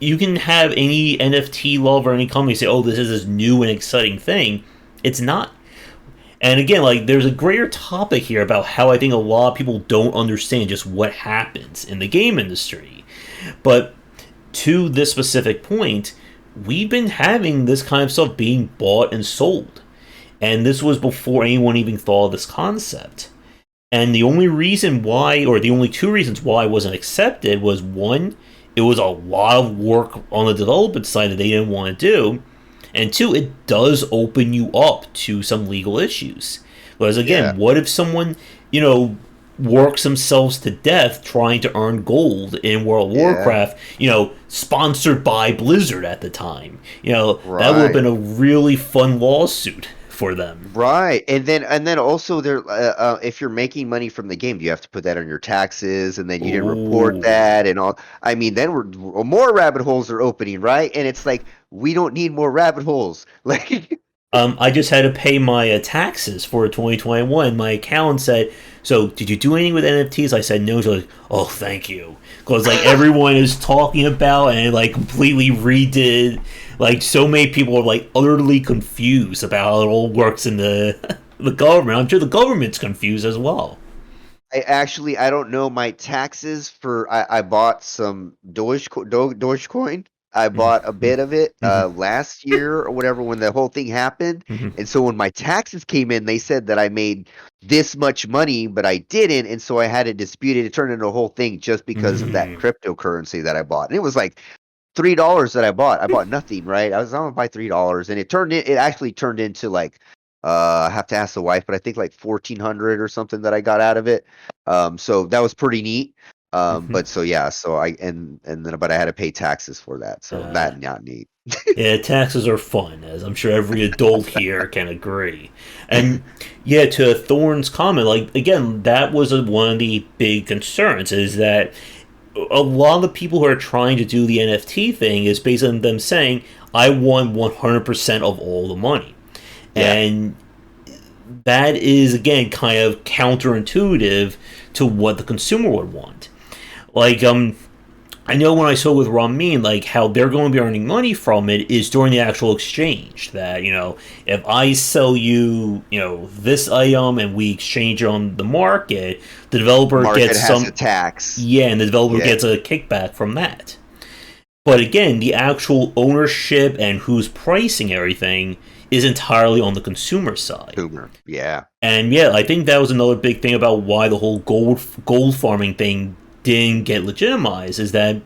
you can have any NFT lover, any company say, oh, this is this new and exciting thing. It's not. And again, like, there's a greater topic here about how I think a lot of people don't understand just what happens in the game industry. But to this specific point, we've been having this kind of stuff being bought and sold. And this was before anyone even thought of this concept. And the only reason why, or the only two reasons why it wasn't accepted, was one, it was a lot of work on the development side that they didn't want to do, and two, it does open you up to some legal issues. Because yeah, again, what if someone, works themselves to death trying to earn gold in World of yeah. Warcraft, sponsored by Blizzard at the time? That would have Right. been a really fun lawsuit for them. Right, and then also there, if you're making money from the game, you have to put that on your taxes, and then you didn't report Oh. that, and all. I mean, then more rabbit holes are opening, right? And it's like we don't need more rabbit holes. Like, I just had to pay my taxes for 2021. My accountant said, "So, did you do anything with NFTs?" I said no. She's like, "Oh, thank you," because like everyone is talking about and like completely redid. Like so many people are like utterly confused about how it all works in the the government. I'm sure the government's confused as well. I don't know my taxes for. I bought some Dogecoin. I bought a Mm-hmm. bit of it Mm-hmm. last year or whatever when the whole thing happened. Mm-hmm. And so when my taxes came in, they said that I made this much money, but I didn't. And so I had to dispute it. It turned into a whole thing just because of that Mm-hmm. cryptocurrency that I bought. And it was like $3 that I bought. I bought nothing, right? I'm gonna buy $3, and it actually turned into like I have to ask the wife, but I think like 1,400 or something that I got out of it. So that was pretty neat. Mm-hmm. But so yeah, so and then but I had to pay taxes for that, so Uh, that not neat. Yeah, taxes are fun, as I'm sure every adult here can agree. And yeah, to Thorne's comment, like again, that was one of the big concerns is that a lot of the people who are trying to do the NFT thing is based on them saying, "I want 100% of all the money," Yeah, and that is again kind of counterintuitive to what the consumer would want. Like I know when I saw with Ramin, like how they're going to be earning money from it is during the actual exchange. That if I sell you, this item and we exchange it on the market, the developer market gets has a some, tax. yeah, and the developer Yeah, gets a kickback from that. But again, the actual ownership and who's pricing everything is entirely on the consumer side. Boomer. Yeah, And yeah, I think that was another big thing about why the whole gold farming thing didn't get legitimized is that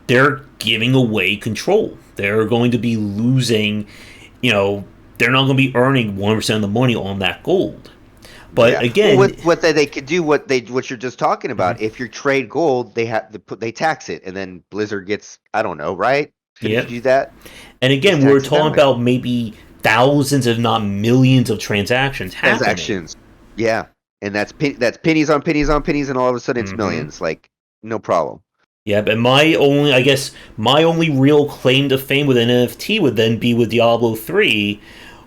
they're giving away control. They're going to be losing, you know, they're not going to be earning 1% of the money on that gold. But yeah. Well, again, what they could do, what you're just talking mhm, about. If you trade gold, they tax it, and then Blizzard gets, I don't know, right? Couldn't you yep. do that? And Just again, we're tax it that talking way. about maybe thousands, if not millions, of transactions happening. Transactions. Yeah. And that's pennies on pennies on pennies, and all of a sudden it's Hmm. millions. Like, no problem. Yep, and I guess, my only real claim to fame with an NFT would then be with Diablo 3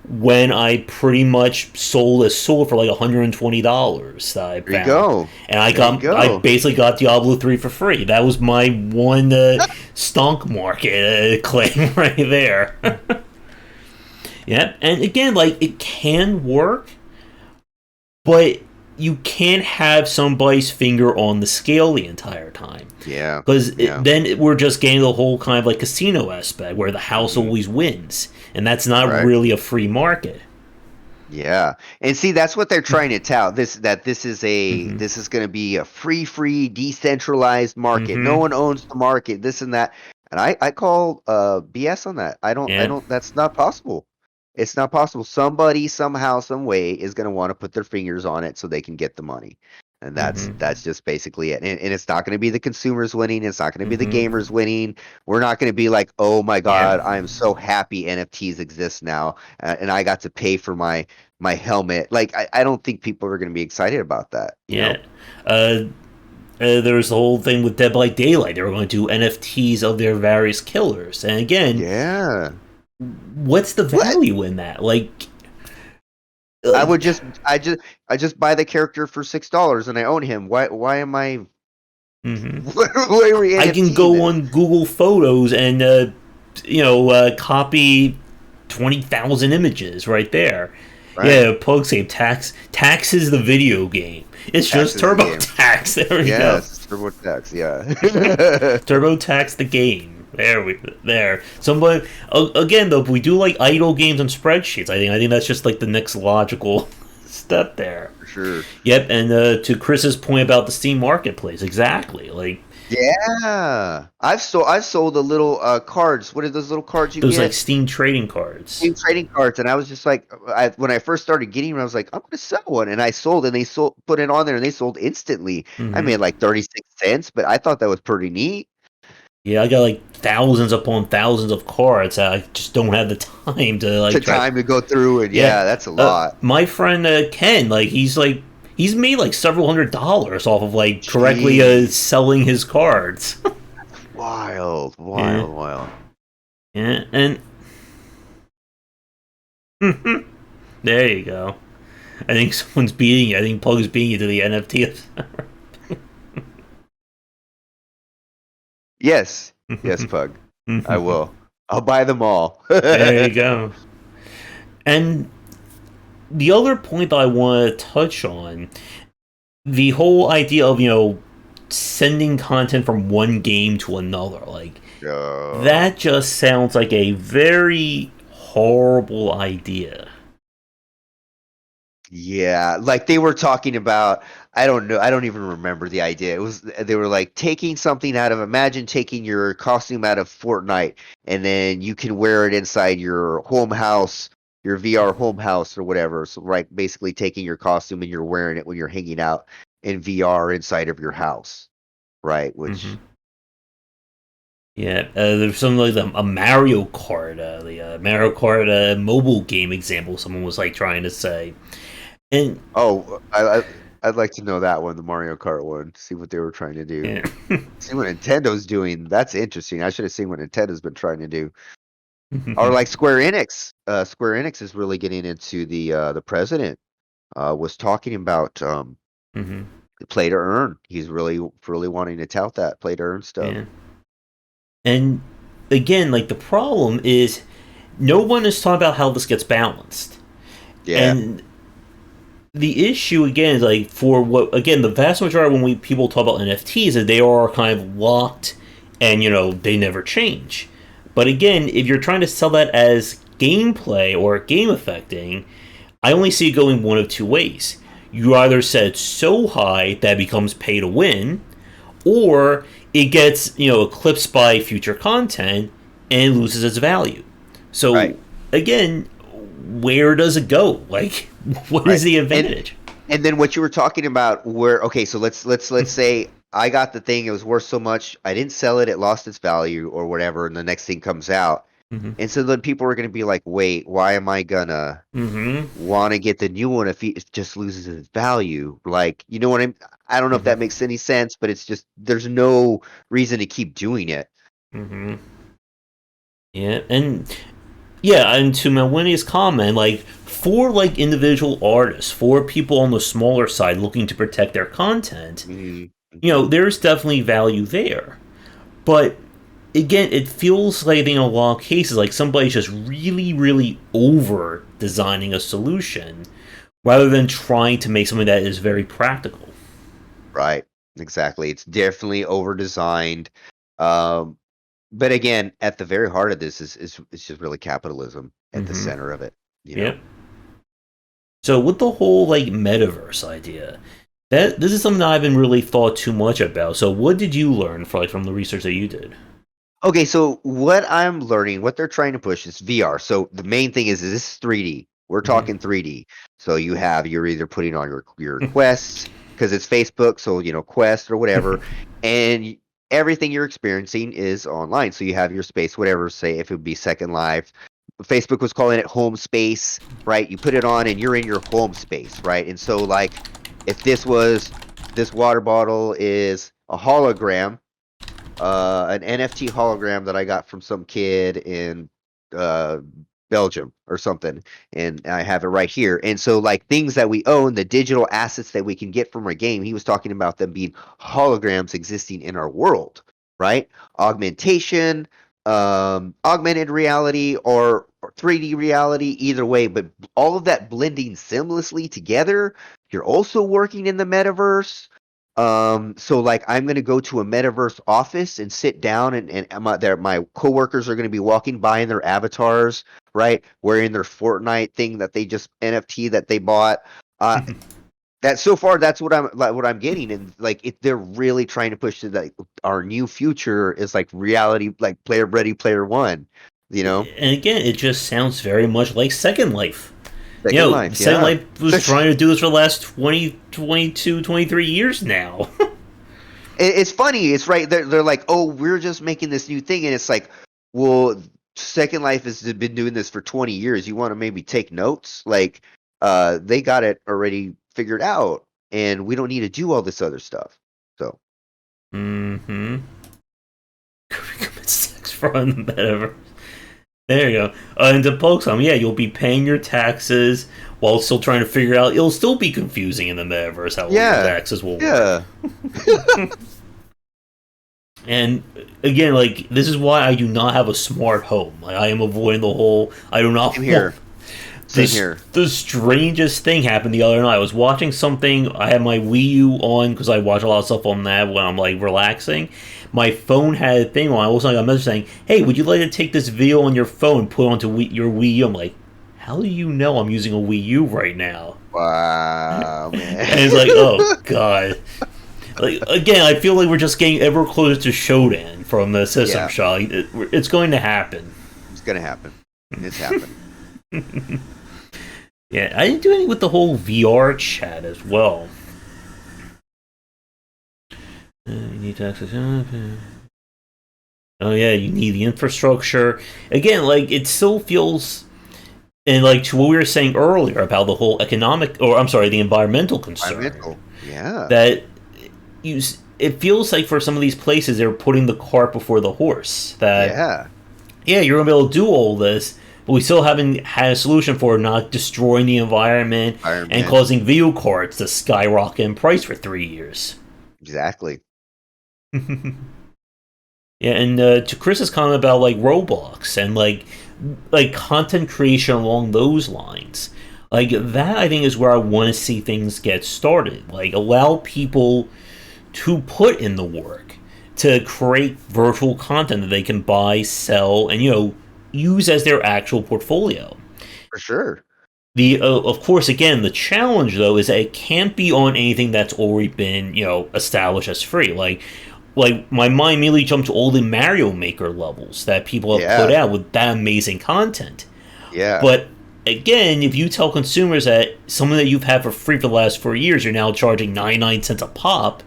when I pretty much sold a soul for like $120 that I There you found. go. And There you I go. basically got Diablo 3 for free. That was my one stonk market claim right there. Yep, and again, like it can work, but you can't have somebody's finger on the scale the entire time. Yeah. Because Yeah. then we're just getting the whole kind of like casino aspect where the house Hmm. always wins, and that's not Right. really a free market. Yeah. And see, that's what they're trying to tout. Mm-hmm. This is going to be a free, decentralized market. No Mm-hmm. one owns the market, this and that. And I call BS on that. I Yeah. don't that's not possible. It's not possible. Somebody somehow some way is going to want to put their fingers on it so they can get the money. And Mm-hmm. that's just basically it. And it's not going to be the consumers winning, it's not going to be the Mm-hmm. gamers winning. We're not going to be like, "Oh my Yeah. god, I am so happy NFTs exist now and I got to pay for my helmet." Like I don't think people are going to be excited about that, you Yeah. know? Uh, there was the whole thing with Dead by Daylight. They were going to do NFTs of their various killers, and again, Yeah. what's the What? value in that? I Uh, would just I just buy the character for $6 and I own him. Why am I mhm. why are we I can NFTing go this? on Google Photos and copy 20,000 images right there. Right. Yeah, Pugscape taxes the video game. It's just Taxes the game. TurboTax. There we go. Yes, it's TurboTax, yeah. TurboTax the game. There. Somebody again though, we do like idle games and spreadsheets. I think that's just like the next logical step there. For sure. Yep, and to Chris's point about the Steam Marketplace, exactly. Like Yeah. I've sold the little cards. What are those little cards you those like get? Steam trading cards. Steam trading cards, and I was just like, when I first started getting them, I was like, I'm gonna sell one, and I sold, and they sold, put it on there, and they sold instantly. I Mm-hmm. made like 36 cents, but I thought that was pretty neat. Yeah, I got like thousands upon thousands of cards. I just don't have the time to To like try. time to go through, and Yeah, yeah, that's a lot. my friend Ken, like he's made like several $100s off of like correctly Jeez, selling his cards. wild, Yeah, wild, wild. yeah, and there you go. I think someone's beating you. I think Pug's beating you to the NFT. Yes, yes, Pug. I will. I'll buy them all. There you go. And the other point that I want to touch on, the whole idea of sending content from one game to another, like Uh, that just sounds like a very horrible idea. yeah, like they were talking about, I don't know, I don't even remember the idea. It was they were like taking something out of, imagine taking your costume out of Fortnite and then you can wear it inside your home house, your VR home house or whatever. So right, basically taking your costume and you're wearing it when you're hanging out in VR inside of your house, right? Hmm. Which Yeah, there's something like a Mario Kart, the Mario Kart mobile game example. Someone was like trying to say, and oh, I'd like to know that one, the Mario Kart one, see what they were trying to do. yeah. See what Nintendo's doing. That's interesting. I should have seen what Nintendo's been trying to do. Or like Square Enix. Square Enix is really getting into the president was talking about Hmm. play to earn. He's really wanting to tout that play to earn stuff. Yeah, and again, like the problem is no one is talking about how this gets balanced. Yeah, And the issue again is like for what again the vast majority when we people talk about NFTs is they are kind of locked and they never change. But again, if you're trying to sell that as gameplay or game affecting, I only see it going one of two ways. You either set it so high that it becomes pay to win, or it gets eclipsed by future content and loses its value. right, So again, where does it go? Like, what is right. the And advantage? and then what you were talking about where okay, so let's say I got the thing, it was worth so much, I didn't sell it, it lost its value or whatever, and the next thing comes out. Mm-hmm. And so then people are gonna be like, wait, why am I gonna Mm-hmm. want to get the new one if it just loses its value? Like, you know what I don't know if Mm-hmm. that makes any sense, but it's just there's no reason to keep doing it. Mm-hmm. Yeah, and yeah, and to Melwini's comment, like for like individual artists, for people on the smaller side looking to protect their content, Hmm. Hmm. there's definitely value there. But again, it feels like in a lot of cases, like somebody's just really, really over designing a solution rather than trying to make something that is very practical. Right. Exactly. It's definitely over designed. Um, but again, at the very heart of this is it's just really capitalism at the Mm-hmm. center of it, you know? Yep. So with the whole like metaverse idea, that this is something that I haven't really thought too much about. So what did you learn from the research that you did? Okay, so what I'm learning, what they're trying to push is VR. So the main thing is this is 3D. We're Mm-hmm. talking 3D. So you're either putting on your Quest because it's Facebook, so Quest or whatever, and everything you're experiencing is online. So you have your space, whatever. Say if it would be Second Life, Facebook was calling it home space, right? You put it on and you're in your home space, right? And so like if this water bottle is a hologram, an NFT hologram that I got from some kid in uh, Belgium or something, and I have it right here. And so, like things that we own, the digital assets that we can get from our game, he was talking about them being holograms existing in our world, right? Augmentation, augmented reality, or 3D reality, either way, but all of that blending seamlessly together. You're also working in the metaverse. So like I'm gonna go to a metaverse office and sit down and my coworkers are gonna be walking by in their avatars, right? Wearing their Fortnite thing that they just NFT that they bought. Uh that so far that's what I'm getting, and like they're really trying to push to like our new future is like reality, like player ready player one, you know? And again, it just sounds very much like Second Life. Second Life, Second yeah. Life was trying to do this for the last 20, 22, 23 years now. It's funny. It's right. They're like, oh, we're just making this new thing, and it's like, well, Second Life has been doing this for 20 years. You want to maybe take notes? Like, they got it already figured out, and we don't need to do all this other stuff. So, Mm-hmm. Commit sex fraud in the metaverse. There you go. And to Pokemon, yeah, you'll be paying your taxes while still trying to figure out. It'll still be confusing in the metaverse how all your yeah, taxes will work. yeah. And again, like this is why I do not have a smart home. Like I am avoiding the whole. I do not Same want. here. Same here. The strangest thing happened the other night. I was watching something. I had my Wii U on because I watch a lot of stuff on that when I'm like relaxing. My phone had a thing on. I was like a message saying, "Hey, would you like to take this video on your phone and put it onto your Wii U?" I'm like, "How do you know I'm using a Wii U right now?" Wow, And it's like, man. "Oh God." Like again, I feel like we're just getting ever closer to Shodan from the System Yeah, Shock. It's going to happen. it's gonna happen. It's happening. Yeah, I didn't do anything with the whole VR chat as well. You need to access. Oh yeah, you need the infrastructure. Again, like it still feels, and like to what we were saying earlier about the whole economic, or I'm sorry, the environmental concern Environmental. Yeah, that you. It feels like for some of these places they're putting the cart before the horse. That yeah. yeah, you're gonna be able to do all this, but we still haven't had a solution for not destroying the environment and Environment. causing video cards to skyrocket in price for 3 years. Exactly. Yeah, and to Chris's comment about like Roblox and like content creation along those lines, like that I think is where I want to see things get started. Like allow people to put in the work to create virtual content that they can buy, sell, and use as their actual portfolio. For sure. The of course, again, the challenge though is that it can't be on anything that's already been established as free. Like my mind immediately jumped to all the Mario Maker levels that people have put Yeah. out with that amazing content. Yeah. But again, if you tell consumers that something that you've had for free for the last 4 years, you're now charging 99 cents a pop,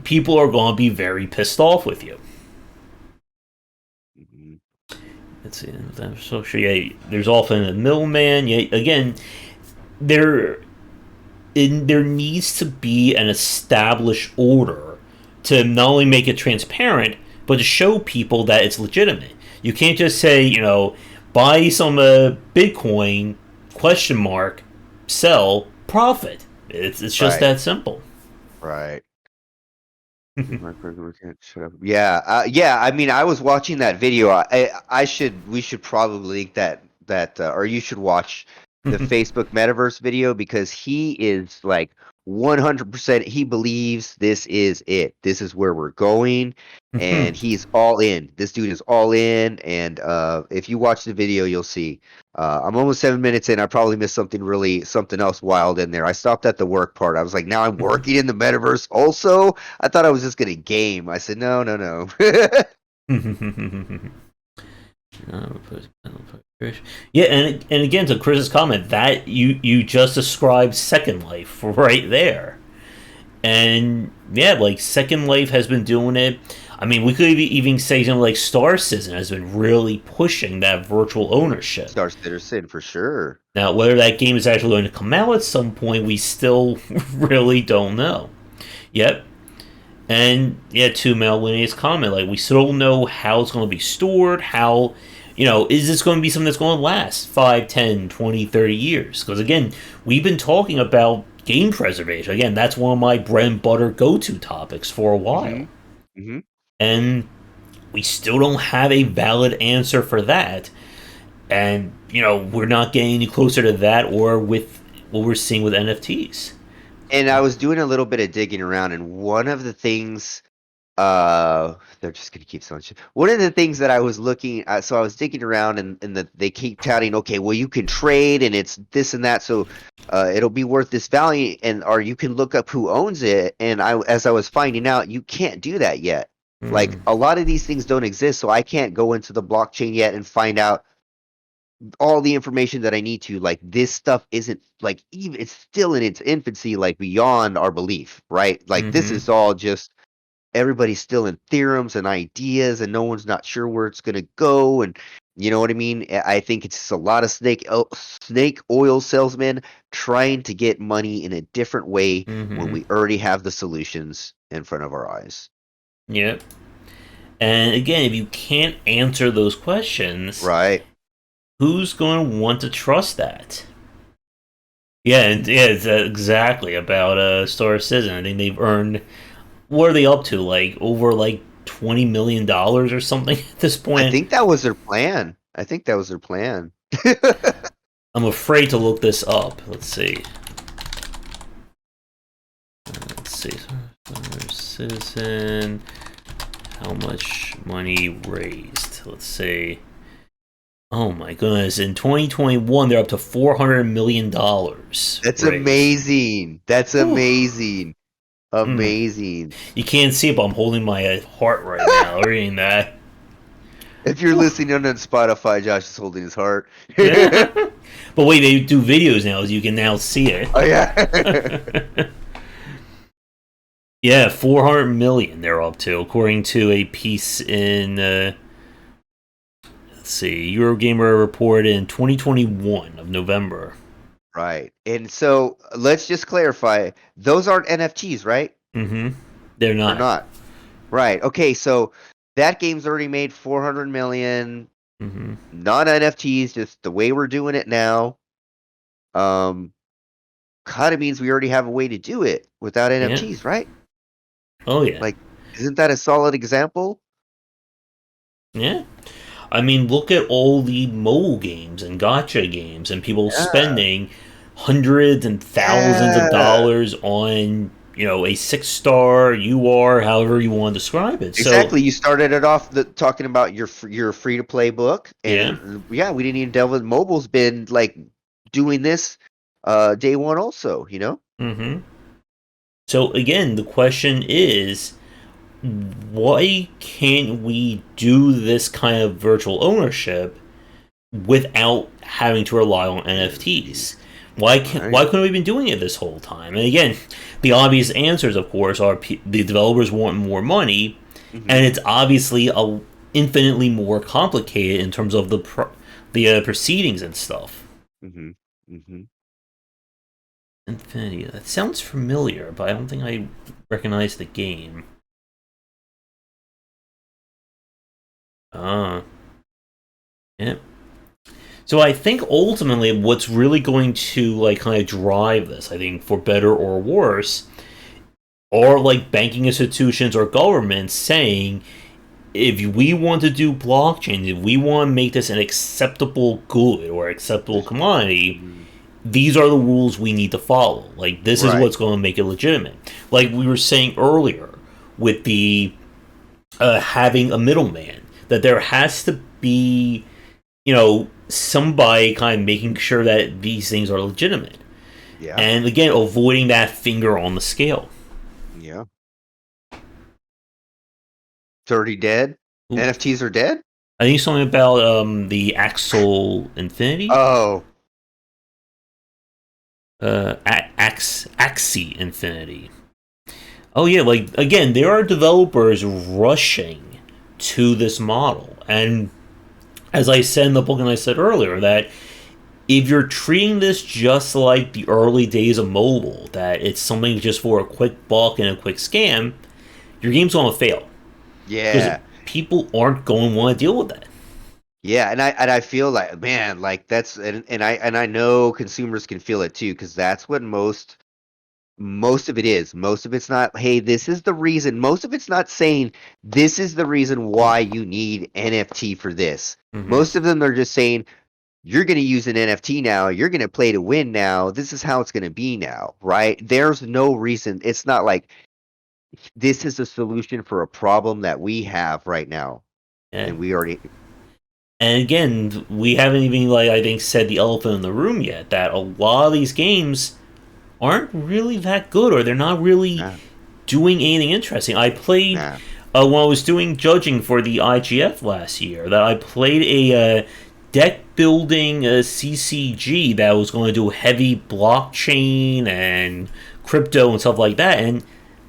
people are going to be very pissed off with you. Mhm. Let's see. So yeah, there's often a middleman. Yeah, again, there there needs to be an established order to not only make it transparent, but to show people that it's legitimate. You can't just say, buy some Bitcoin, question mark, sell, profit. It's just Right. that simple. Right. Shut up. Yeah. Yeah. I mean, I was watching that video. I should. We should probably link or you should watch the Facebook Metaverse video because he is like 100%. He believes this is it. This is where we're going, and he's all in. This dude is all in, and if you watch the video, you'll see. I'm almost 7 minutes in. I probably missed something else wild in there. I stopped at the work part. I was like, now I'm working in the metaverse also. I thought I was just gonna game. I said, no, no, no. Yeah, and again to Chris's comment, that you just described Second Life right there. And yeah, like Second Life has been doing it. I mean, we could even say something like Star Citizen has been really pushing that virtual ownership. Star Citizen for sure. Now, whether that game is actually going to come out at some point, we still really don't know. Yep. And yeah, to Mel Winnie's comment, like we still don't know how it's going to be stored, how, is this going to be something that's going to last 5, 10, 20, 30 years? Because again, we've been talking about game preservation. Again, that's one of my bread and butter go to topics for a while. Hmm. Hmm. And we still don't have a valid answer for that. And, we're not getting any closer to that or with what we're seeing with NFTs. And I was doing a little bit of digging around, and one of the things they're just gonna keep so much. One of the things that I was looking at, so I was digging around, and they keep touting, okay, well you can trade, and it's this and that, so it'll be worth this value, or you can look up who owns it. And as I was finding out, you can't do that yet. Like Mm. a lot of these things don't exist, so I can't go into the blockchain yet and find out all the information that I need to. Like this stuff isn't like even it's still in its infancy, like beyond our belief, right? Like this Mm-hmm. is all just everybody's still in theorems and ideas, and no one's not sure where it's gonna go. And you know what I mean? I think it's just a lot of snake oil salesmen trying to get money in a different way when Mm-hmm. we already have the solutions in front of our eyes. Yep. And again, if you can't answer those questions, Right. who's going to want to trust that? Yeah, and yeah, it's exactly about Star Citizen. I think they've earned, what are they up to? Like over like $20 million or something at this I point. think that was their plan. I think that was their plan. I'm afraid to look this up. Let's see. Let's see. Star Citizen. How much money raised? Let's see. Oh my goodness! In 2021, they're up to $400 million That's raised. amazing. That's Whew. amazing. Mm. Amazing. You can't see it, but I'm holding my heart right now, reading that. If you're Whew. listening on Spotify, Josh is holding his heart. Yeah. But wait, they do videos now, so you can now see it. Oh yeah. Yeah, 400 million they're up to, according to a piece in let's see, Eurogamer report in 2021 of November. Right. And so let's just clarify, those aren't NFTs, right? Mm-hmm. They're They're not. not. Right. Okay, so that game's already made 400 million, Mm-hmm. non NFTs, just the way we're doing it now. Um Kind of means we already have a way to do it without Yeah. NFTs, right? Oh yeah. Like, isn't that a solid example? Yeah. I mean, look at all the mobile games and gotcha games and people Yeah. spending hundreds and thousands of Yeah. dollars on, a 6-star UR, however you want to describe it. So, Exactly. You started it off talking about your free to play book, yeah. and yeah, we didn't even delve in. Mobile's been like doing this day one, also. You know. Mm-hmm. So, again, the question is, why can't we do this kind of virtual ownership without having to rely on NFTs. NFTs? Why can't Right. why couldn't we been doing it this whole time? And again, the obvious answers, of course, are the developers want more money, Mm-hmm. and it's obviously infinitely more complicated in terms of the proceedings and stuff. Mm-hmm. Mm-hmm. Infinity. That sounds familiar, but I don't think I recognize the game. Ah, yeah. So I think ultimately what's really going to like kind of drive this, I think, for better or worse, are like banking institutions or governments saying, if we want to do blockchain, if we want to make this an acceptable good or acceptable This, commodity, mhm. these are the rules we need to follow. Like this is Right. what's going to make it legitimate. Like we were saying earlier with the having a middleman, that there has to be, somebody kind of making sure that these things are legitimate. Yeah. And again, avoiding that finger on the scale. Yeah. It's already dead. Ooh. NFTs are dead. I think something about the Axel Infinity, Oh. Axie Infinity. Oh yeah, like again, there are developers rushing to this model, and as I said in the book and I said earlier, that if you're treating this just like the early days of mobile, that it's something just for a quick buck and a quick scam, your game's going to fail because Yeah. people aren't going to want to deal with that. Yeah, and I feel like, man, like that's and I know consumers can feel it too, because that's what most of it is. Most of it's not, hey, this is the reason. Most of it's not saying this is the reason why you need NFT for this. Mm-hmm. Most of them are just saying you're going to use an NFT now. You're going to play to win now. This is how it's going to be now, right? There's no reason. It's not like this is a solution for a problem that we have right now, Yeah. and we already. And again, we haven't even like I think said the elephant in the room yet, that a lot of these games aren't really that good, or they're not really Nah, doing anything interesting. I played nah. when I was doing judging for the IGF last year, that I played a deck building a CCG that was going to do heavy blockchain and crypto and stuff like that, and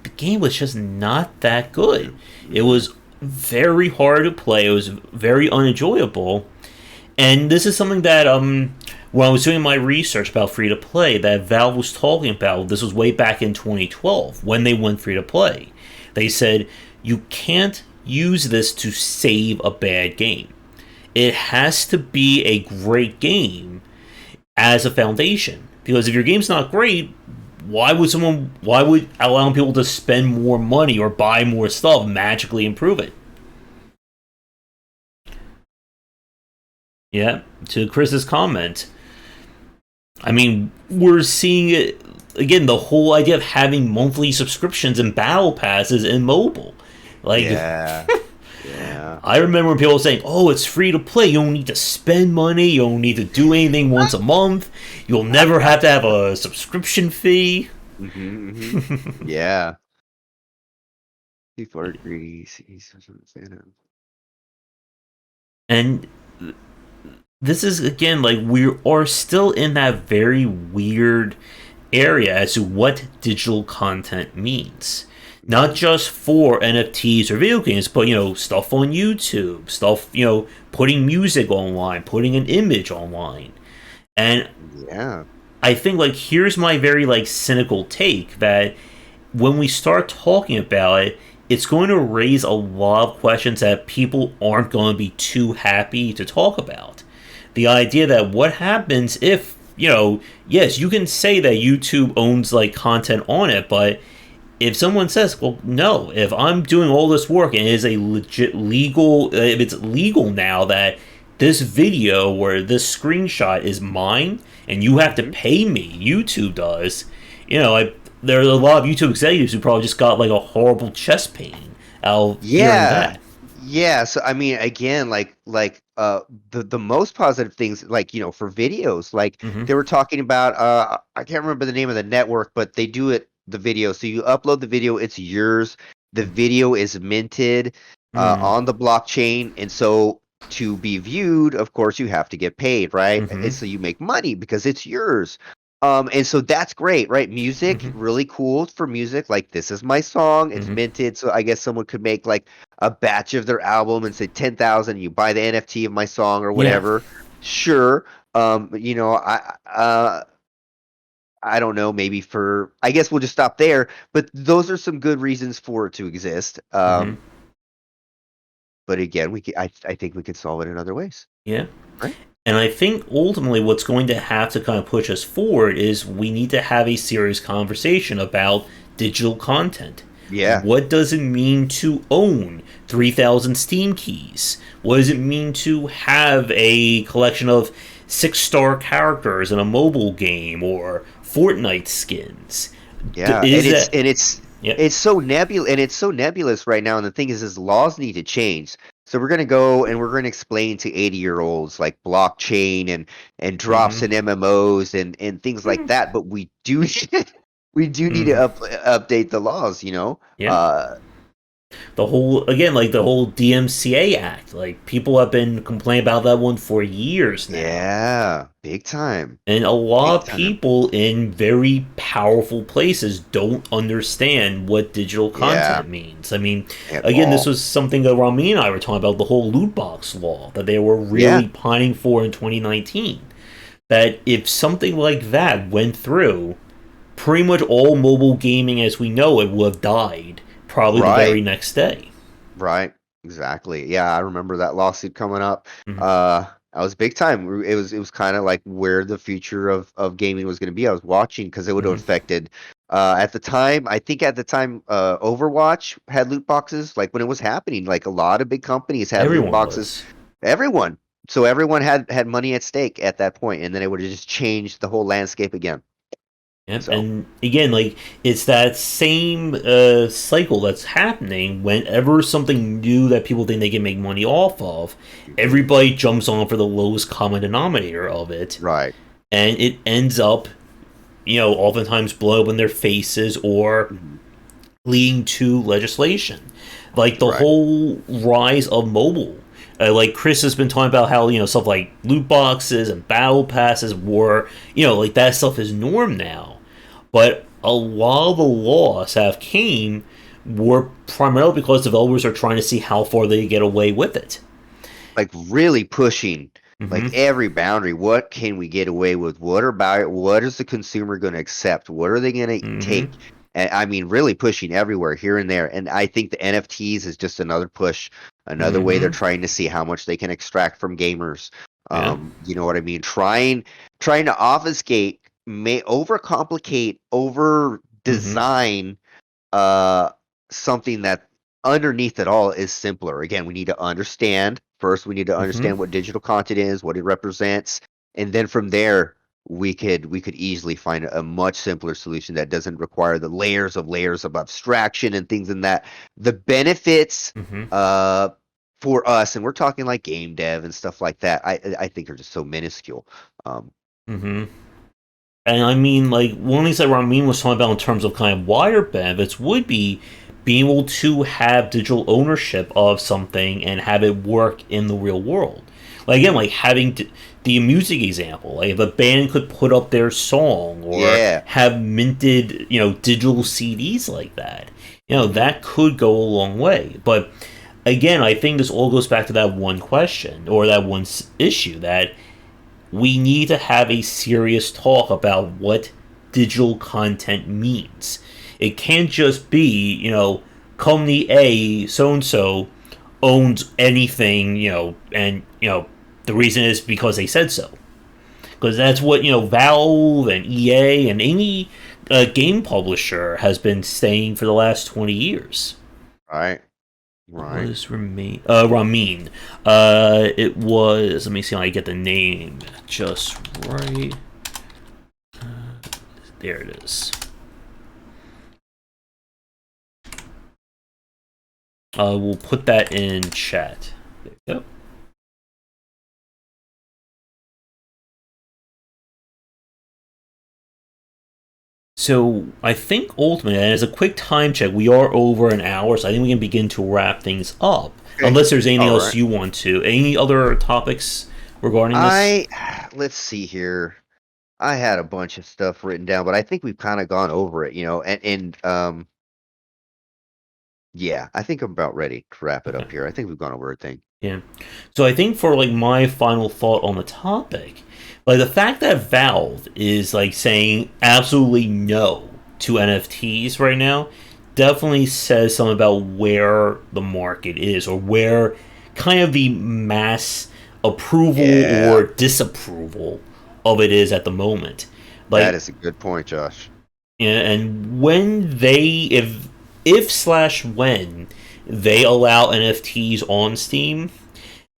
the game was just not that good. It was very hard to play. It was very unenjoyable, and this is something that when I was doing my research about free to play, that Valve was talking about. This was way back in 2012 when they went free to play. They said you can't use this to save a bad game. It has to be a great game as a foundation. Because if your game's not great, why would allowing people to spend more money or buy more stuff magically improve it? Yeah, to Chris's comment. I mean, we're seeing it again, the whole idea of having monthly subscriptions and battle passes in mobile. Like, Yeah. Yeah. I remember when people were saying, "Oh, it's free to play. You don't need to spend money. You don't need to do anything once a month. You'll never have to have a subscription fee." Yeah. People are greedy. He's such a fan of. And this is again like we are still in that very weird area as to what digital content means. Not just for NFTs or video games, but stuff on YouTube, stuff putting music online, putting an image online, and Yeah. I think like here's my very like cynical take that when we start talking about it, it's going to raise a lot of questions that people aren't going to be too happy to talk about. The idea that what happens if yes, you can say that YouTube owns like content on it, but if someone says, well, no, if I'm doing all this work and it is a legit legal, if it's legal now that this video or this screenshot is mine and you have to pay me, YouTube does, there are a lot of YouTube executives who probably just got like a horrible chest pain out of hearing that. Yeah, so I mean, again, the most positive things, like for videos, like Mm-hmm. they were talking about, I can't remember the name of the network, but they do it the video. So you upload the video, it's yours. The video is minted Mm-hmm. on the blockchain, and so to be viewed, of course, you have to get paid, right? Mm-hmm. And so you make money because it's yours. And so that's great, right? Music, Mm-hmm. really cool for music. Like this is my song, it's Mm-hmm. minted. So I guess someone could make like a batch of their album and say 10,000, you buy the NFT of my song or Yeah. whatever. Sure. I don't know, maybe I guess we'll just stop there, but those are some good reasons for it to exist. Mm-hmm. But again, I think we could solve it in other ways, Yeah. right? And I think ultimately what's going to have to kind of push us forward is we need to have a serious conversation about digital content. Yeah. What does it mean to own 3,000 Steam keys? What does it mean to have a collection of 6-star characters in a mobile game or Fortnite skins? Yeah, Yep. it's so nebulous right now. And the thing is laws need to change. So we're gonna go and we're gonna explain to 80-year-olds like blockchain and drops Mm-hmm. in MMOs and things like that. But we do we do need to Mm-hmm. update the laws. Yeah. The whole DMCA Act, like people have been complaining about that one for years now. Yeah, big time, And a big lot of time. people in very powerful places don't understand what digital Yeah, content means. I mean, at again, this all. was something that Rami and I were talking about, the whole loot box law that they were Yeah, really pining for in 2019. That if something like that went through, pretty much all mobile gaming as we know it would have died probably the right. very next day. Right. Exactly. Yeah, I remember that lawsuit coming up. Mhm. That was big time. It was kind of like where the future of gaming was going to be. I was watching because it would have Mhm. affected at the time. I think at the time Overwatch had loot boxes like when it was happening. Like a lot of big companies had loot Everyone boxes. was. Everyone. So everyone had money at stake at that point, and then it would have just changed the whole landscape again. Yep. So, And again, like it's that same cycle that's happening whenever something new that people think they can make money off of, mhm, everybody jumps on for the lowest common denominator of it, right. and it ends up, oftentimes blow up in their faces or Mhm, leading to legislation. Like the right. whole rise of mobile. Like Chris has been talking about how stuff like loot boxes and battle passes were like that stuff is norm now, but a lot of the laws have came were primarily because developers are trying to see how far they get away with it. Like really pushing Mm-hmm. like every boundary. What can we get away with? What is the consumer going to accept? What are they going to Mm-hmm. take? And I mean, really pushing everywhere here and there. And I think the NFTs is just another push, another way they're Mm-hmm. trying to see how much they can extract from gamers. Yeah. You know what I mean? Trying to obfuscate, may overcomplicate, over Mm-hmm. design uh, something that underneath it all is simpler. Again, we need to understand first. We need to Mm-hmm. understand what digital content is, what it represents, and then from there we could easily find a much simpler solution that doesn't require the layers of abstraction and things in that. The benefits Mm-hmm. uh for us, and we're talking like game dev and stuff like that, I think are just so minuscule. Um, Mm-hmm. And I mean, like, one of the things that Ramin was talking about in terms of kind of wider benefits would be being able to have digital ownership of something and have it work in the real world. Like, again, like having the music example, like if a band could put up their song or yeah. have minted, digital CDs like that, Hmm. that could go a long way. But again, I think this all goes back to that one question or that one issue that we need to have a serious talk about what digital content means. It can't just be, company A, so and so, owns anything, and, the reason is because they said so. Because that's what, Valve and EA and any game publisher has been saying for the last 20 years. Right. What Right. was Ramin? Ramin. It was. Let me see if I get the name just right. There it is. We'll put that in chat. There you go. So I think ultimately, as a quick time check, we are over an hour, so I think we can begin to wrap things up. Okay. Unless there's anything All else right. you want to. Any other topics regarding this? I let's see here. I had a bunch of stuff written down, but I think we've kind of gone over it, and yeah, I think I'm about ready to wrap it Okay. up here. I think we've gone over everything. Yeah. So I think for like my final thought on the topic, like the fact that Valve is like saying absolutely no to NFTs right now definitely says something about where the market is or where kind of the mass approval Yeah, or disapproval of it is at the moment. that Like is a good point, Josh. and when they if slash when they allow NFTs on Steam,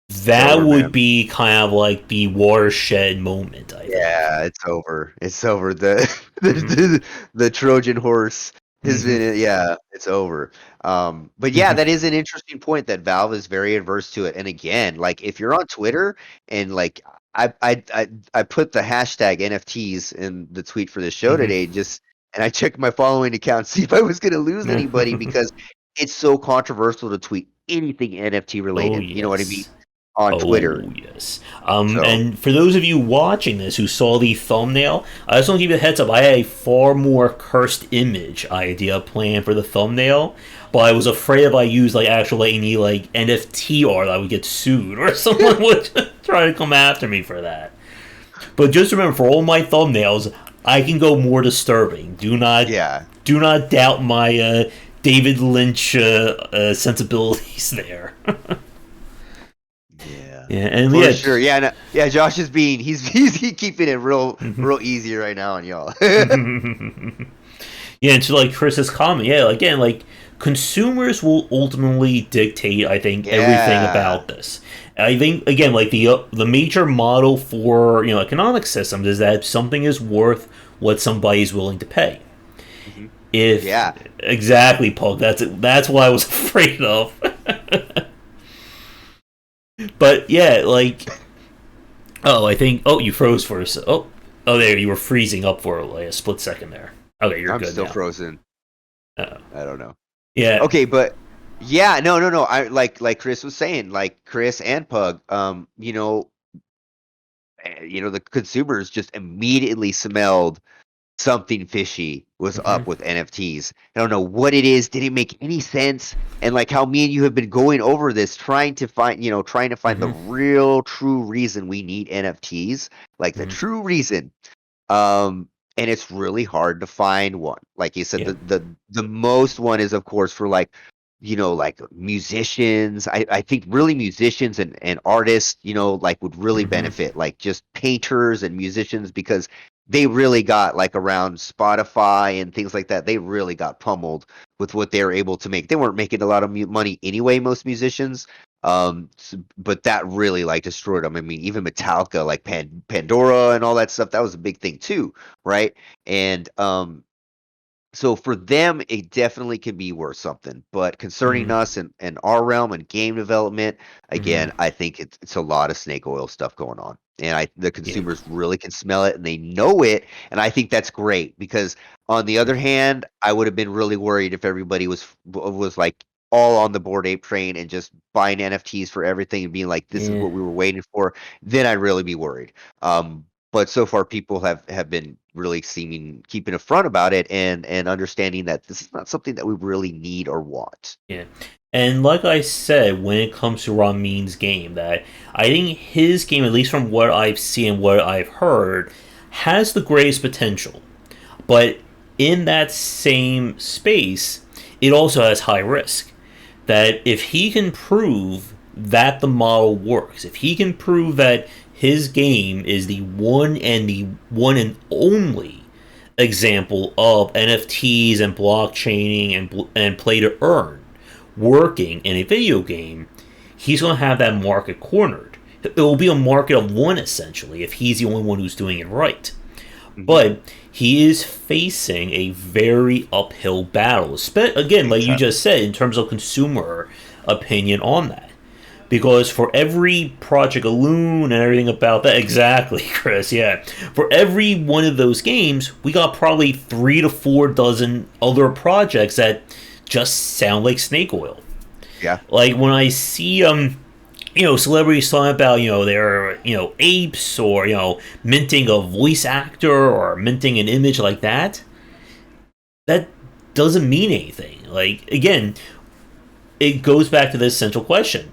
It's that over, would man. be kind of like the watershed moment, I think. Yeah, it's over. It's over. The Hmm. the Trojan horse has Hmm. been, yeah, it's over. But yeah, that is an interesting point that Valve is very adverse to it. And again, like if you're on Twitter and like I put the hashtag NFTs in the tweet for this show Hmm. today, just and I checked my following account to see if I was going to lose anybody because it's so controversial to tweet anything NFT Oh related. You know what I mean? yes. On Twitter. Oh yes. So And for those of you watching this who saw the thumbnail, I just want to give you a heads up. I had a far more cursed image idea planned for the thumbnail, but I was afraid if I used like actual like, any like NFT art, I would get sued or someone would try to come after me for that. But just remember, for all my thumbnails, I can go more disturbing. yeah. Do not doubt my David Lynch sensibilities there. Yeah, Yeah, and for yeah, sure. Yeah, no, yeah. Josh is being he's keeping it real easy right now on y'all. yeah, and to like Chris's comment, yeah, again, like consumers will ultimately dictate, I think, everything Yeah. about this. I think again, like the major model for economic systems is that something is worth what somebody's willing to pay. Hmm. If Yeah. exactly, Pug, that's what I was afraid of. But yeah, like I think you froze for oh there you were freezing up for like a split second there. Okay, you're I'm good still now. frozen. Uh, I don't know. yeah. Okay, but Yeah, no. I like Chris was saying, like Chris and Pug. The consumers just immediately smelled something fishy was Hmm. up with NFTs. I don't know what it is. Did it make any sense? And like how me and you have been going over this, trying to find the Hmm. real true reason we need NFTs, like the Hmm. true reason. Um, and it's really hard to find one. Like you said, Yeah. the most one is of course for like, like musicians. I think really musicians and artists, like would really Hmm. benefit, like just painters and musicians because they really got like around Spotify and things like that. They really got pummeled with what they were able to make. They weren't making a lot of money anyway, most musicians. But that really like destroyed them. I mean, even Metallica, like Pandora and all that stuff, that was a big thing too, right? And so for them, it definitely can be worth something. But concerning Hmm. us and our realm and game development, Hmm. again, I think it's a lot of snake oil stuff going on. And the Yeah. consumers really can smell it and they know it. And I think that's great because on the other hand, I would have been really worried if everybody was like all on the Bored Ape train and just buying NFTs for everything and being like, this is Yeah. what we were waiting for. Then I'd really be worried. But so far people have been really seeming keeping a front about it and understanding that this is not something that we really need or want. Yeah. And like I said, when it comes to Ramin's game, that I think his game, at least from what I've seen and what I've heard, has the greatest potential. But in that same space, it also has high risk. That if he can prove that the model works, if he can prove that his game is the one and only example of NFTs and blockchaining and play to earn working in a video game, he's going to have that market cornered. It will be a market of one essentially if he's the only one who's doing it right. Hmm. But he is facing a very uphill battle. Again, like you Exactly. just said, in terms of consumer opinion on that. Because for every Project Loon and everything about that, exactly, Chris, yeah. For every one of those games, we got probably 3 to 4 dozen other projects that just sound like snake oil. Yeah. Like when I see celebrities talking about their apes or minting a voice actor or minting an image like that, that doesn't mean anything. Like again, it goes back to this central question: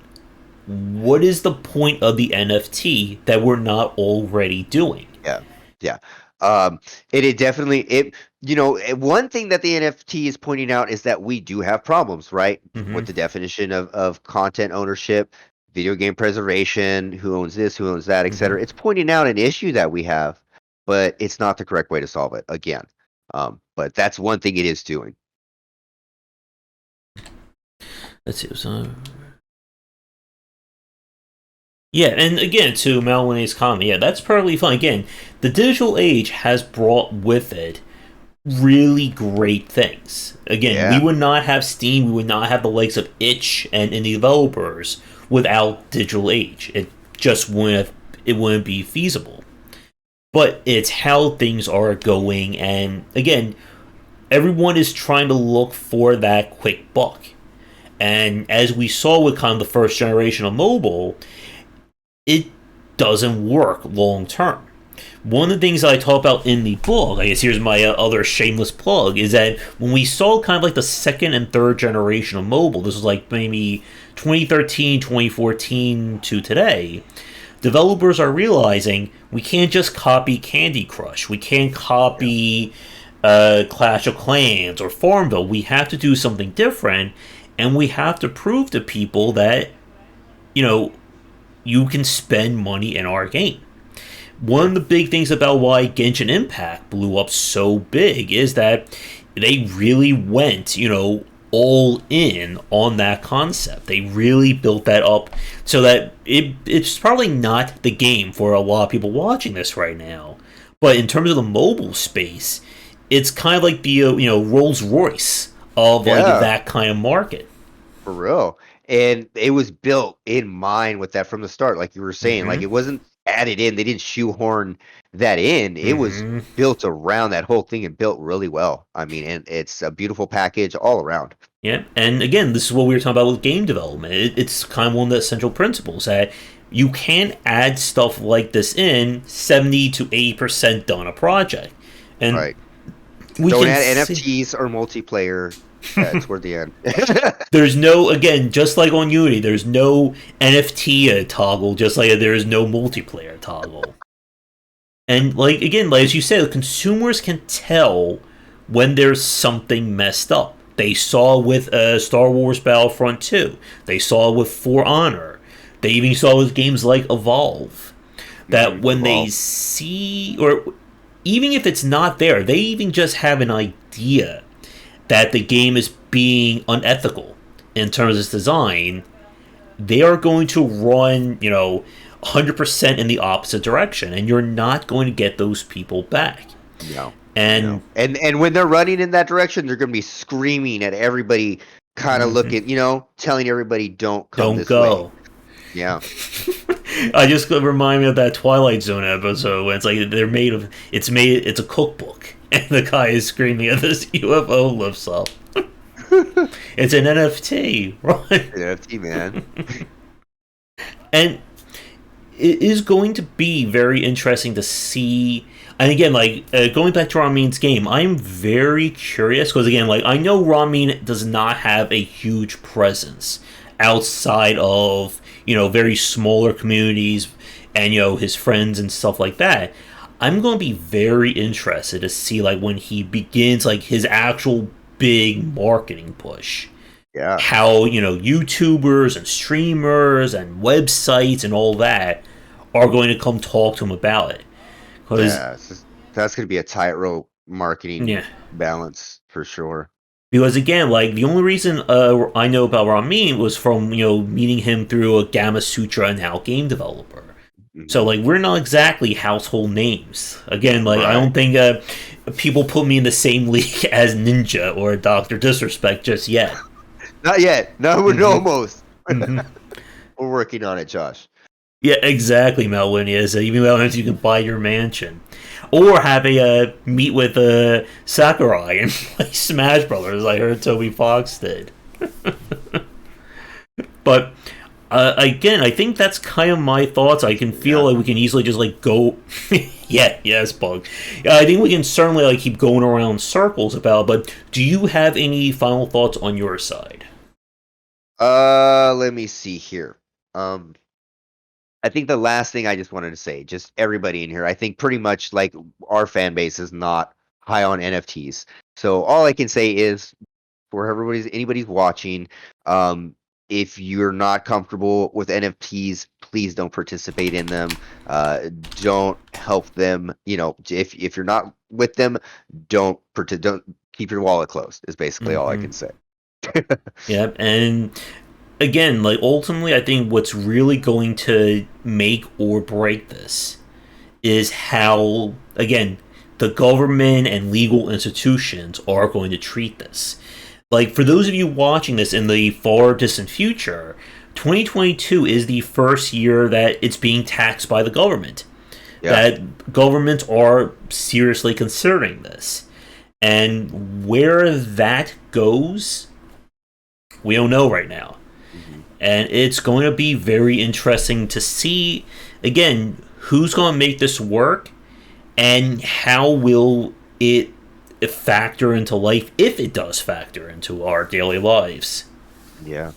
what is the point of the NFT that we're not already doing? Yeah. Yeah. Um, it definitely one thing that the NFT is pointing out is that we do have problems, right? Mm-hmm. With the definition of content ownership, video game preservation, who owns this, who owns that, Mm-hmm. etc. It's pointing out an issue that we have, but it's not the correct way to solve it again. But that's one thing it is doing. Let's see. Yeah, and again, to Melanie comment, yeah, that's perfectly fine. Again, the digital age has brought with it really great things. Again, we Yeah. would not have Steam, we would not have the likes of itch and indie developers without digital age. It wouldn't be feasible. But it's how things are going, and again, everyone is trying to look for that quick buck. And as we saw with kind of the first generation of mobile, it doesn't work long term. One of the things I talk about in the book, I guess here's my other shameless plug, is that when we saw kind of like the second and third generation of mobile, this was like maybe 2013, 2014 to today, developers are realizing we can't just copy Candy Crush. We can't Yeah. copy Clash of Clans or Farmville. We have to do something different, and we have to prove to people that, you know, you can spend money in our game. One Yeah. of the big things about why Genshin Impact blew up so big is that they really went, all in on that concept. They really built that up so that it's probably not the game for a lot of people watching this right now. But in terms of the mobile space, it's kind of like the Rolls Royce of like Yeah. that kind of market. For real. And it was built in mind with that from the start, like you were saying. Like Mm-hmm. it wasn't added in. They didn't shoehorn that in. It was Mm-hmm. built around that whole thing and built really well. I mean, and it's a beautiful package all around. Yeah, and again, this is what we were talking about with game development. It's kind of one of the essential principles that you can't add stuff like this in 70 to 80% done a project, and Right. we Don't can add see NFTs or multiplayer toward the end. there's no, again, just like on Unity, there's no NFT toggle, just like there is no multiplayer toggle. And like again, like as you said, consumers can tell when there's something messed up. They saw with Star Wars Battlefront 2. They saw with For Honor. They even saw with games like Evolve. That when they Evolve. see, or even if it's not there, they even just have an idea that the game is being unethical in terms of its design, they are going to run, 100% in the opposite direction, and you're not going to get those people back. No. And No. And when they're running in that direction, they're going to be screaming at everybody, kind of mhm, looking, telling everybody don't come don't this way. go. Yeah. I just remind me of that Twilight Zone episode when it's like it's a cookbook, and the guy is screaming and this UFO lifts up. It's an NFT, right? NFT, man. And it is going to be very interesting to see. And again, like going back to Ramin's game, I'm very curious because again, like I know Ramin does not have a huge presence outside of very smaller communities and his friends and stuff like that. I'm going to be very interested to see like when he begins like his actual big marketing push, Yeah. how YouTubers and streamers and websites and all that are going to come talk to him about it. Because Yeah. That's going to be a tightrope marketing yeah, balance for sure. because again, like the only reason I know about Ramin was from meeting him through a Gamma Sutra and How game developer. So Hmm. like we're not exactly household names. Again, like I Right. don't think people put me in the same league as Ninja or Doctor Disrespect just yet. Not yet. No, we're Hmm. almost. Hmm. We're working on it, Josh. Yeah, exactly, Melvin. Is even though you can buy your mansion, or have a meet with Sakurai and play Smash Brothers. I heard Toby Fox did. But again, I think that's kind of my thoughts. I can feel Yeah. like we can easily just like go. Yeah, yes, Bug. I think we can certainly like keep going around circles about. It, but do you have any final thoughts on your side? Let me see here. I think the last thing I just wanted to say, just everybody in here, I think pretty much like our fan base is not high on NFTs. So all I can say is for anybody's watching, if you're not comfortable with NFTs, please don't participate in them. Don't help them. If you're not with them, don't keep your wallet closed. Is basically all I Hmm. can say. Yep, and again, like ultimately, I think what's really going to make or break this is how, again, the government and legal institutions are going to treat this. Like, for those of you watching this in the far distant future, 2022 is the first year that it's being taxed by the government. Yeah. That governments are seriously considering this. And where that goes, we don't know right now. Hmm. And it's going to be very interesting to see, again, who's going to make this work and how will it factor into life, if it does factor into our daily lives. Yeah.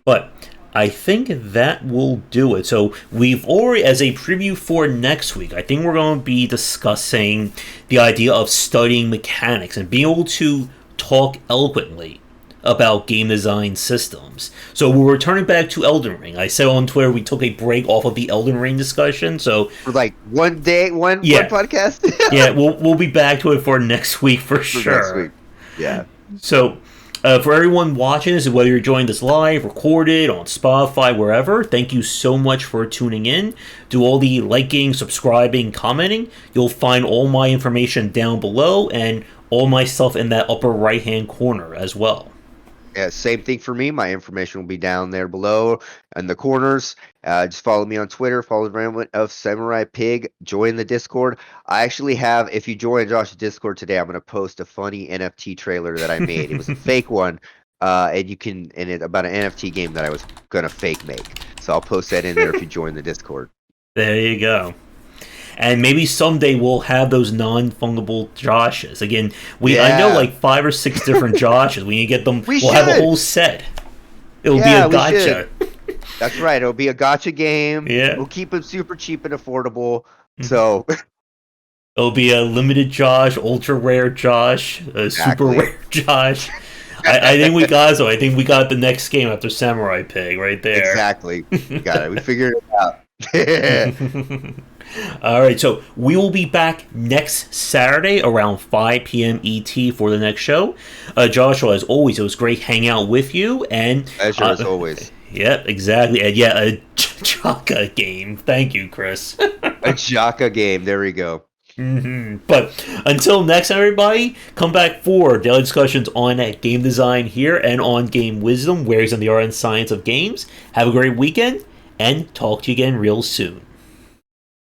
But I think that will do it. So we've already, as a preview for next week, I think we're going to be discussing the idea of studying mechanics and being able to talk eloquently about game design systems. So we're returning back to Elden Ring. I said on Twitter we took a break off of the Elden Ring discussion. So For like one day, one yeah, podcast. yeah, we'll be back to it for next week for For next sure. week. Yeah. So, for everyone watching this, whether you're joining this live, recorded, on Spotify, wherever, thank you so much for tuning in. Do all the liking, subscribing, commenting. You'll find all my information down below and all my stuff in that upper right hand corner as well. Yeah, same thing for me. My information will be down there below in the corners. Just follow me on Twitter. Follow the Rambling of Samurai Pig. Join the Discord. I actually have. If you join Josh's Discord today, I'm going to post a funny NFT trailer that I made. It was a fake one, and you can about an NFT game that I was going to fake make. So I'll post that in there if you join the Discord. There you go. And maybe someday we'll have those non-fungible Joshes. Again, I know Yeah, like 5 or 6 different Joshes. We need to get them. we We'll have a should. whole set. It'll be Yeah, a we should. gotcha. That's right. It'll be a gotcha game. Yeah. We'll keep it super cheap and affordable. Mhm. So It'll be a limited Josh, ultra rare Josh, a super exactly. rare Josh. I think we got so. I think we got the next game after Samurai Pig right there. Exactly. We got it. We figured it out. All right, so we will be back next Saturday around 5 p.m. ET for the next show. Joshua, as always, it was great hanging out with you. And Pleasure as always. yeah, exactly. And yeah, a Chaka game. Thank you, Chris. A Jaka game. There we go. But until next time, everybody, come back for daily discussions on game design here and on game wisdom, where he's on the art and science of games. Have a great weekend, and talk to you again real soon.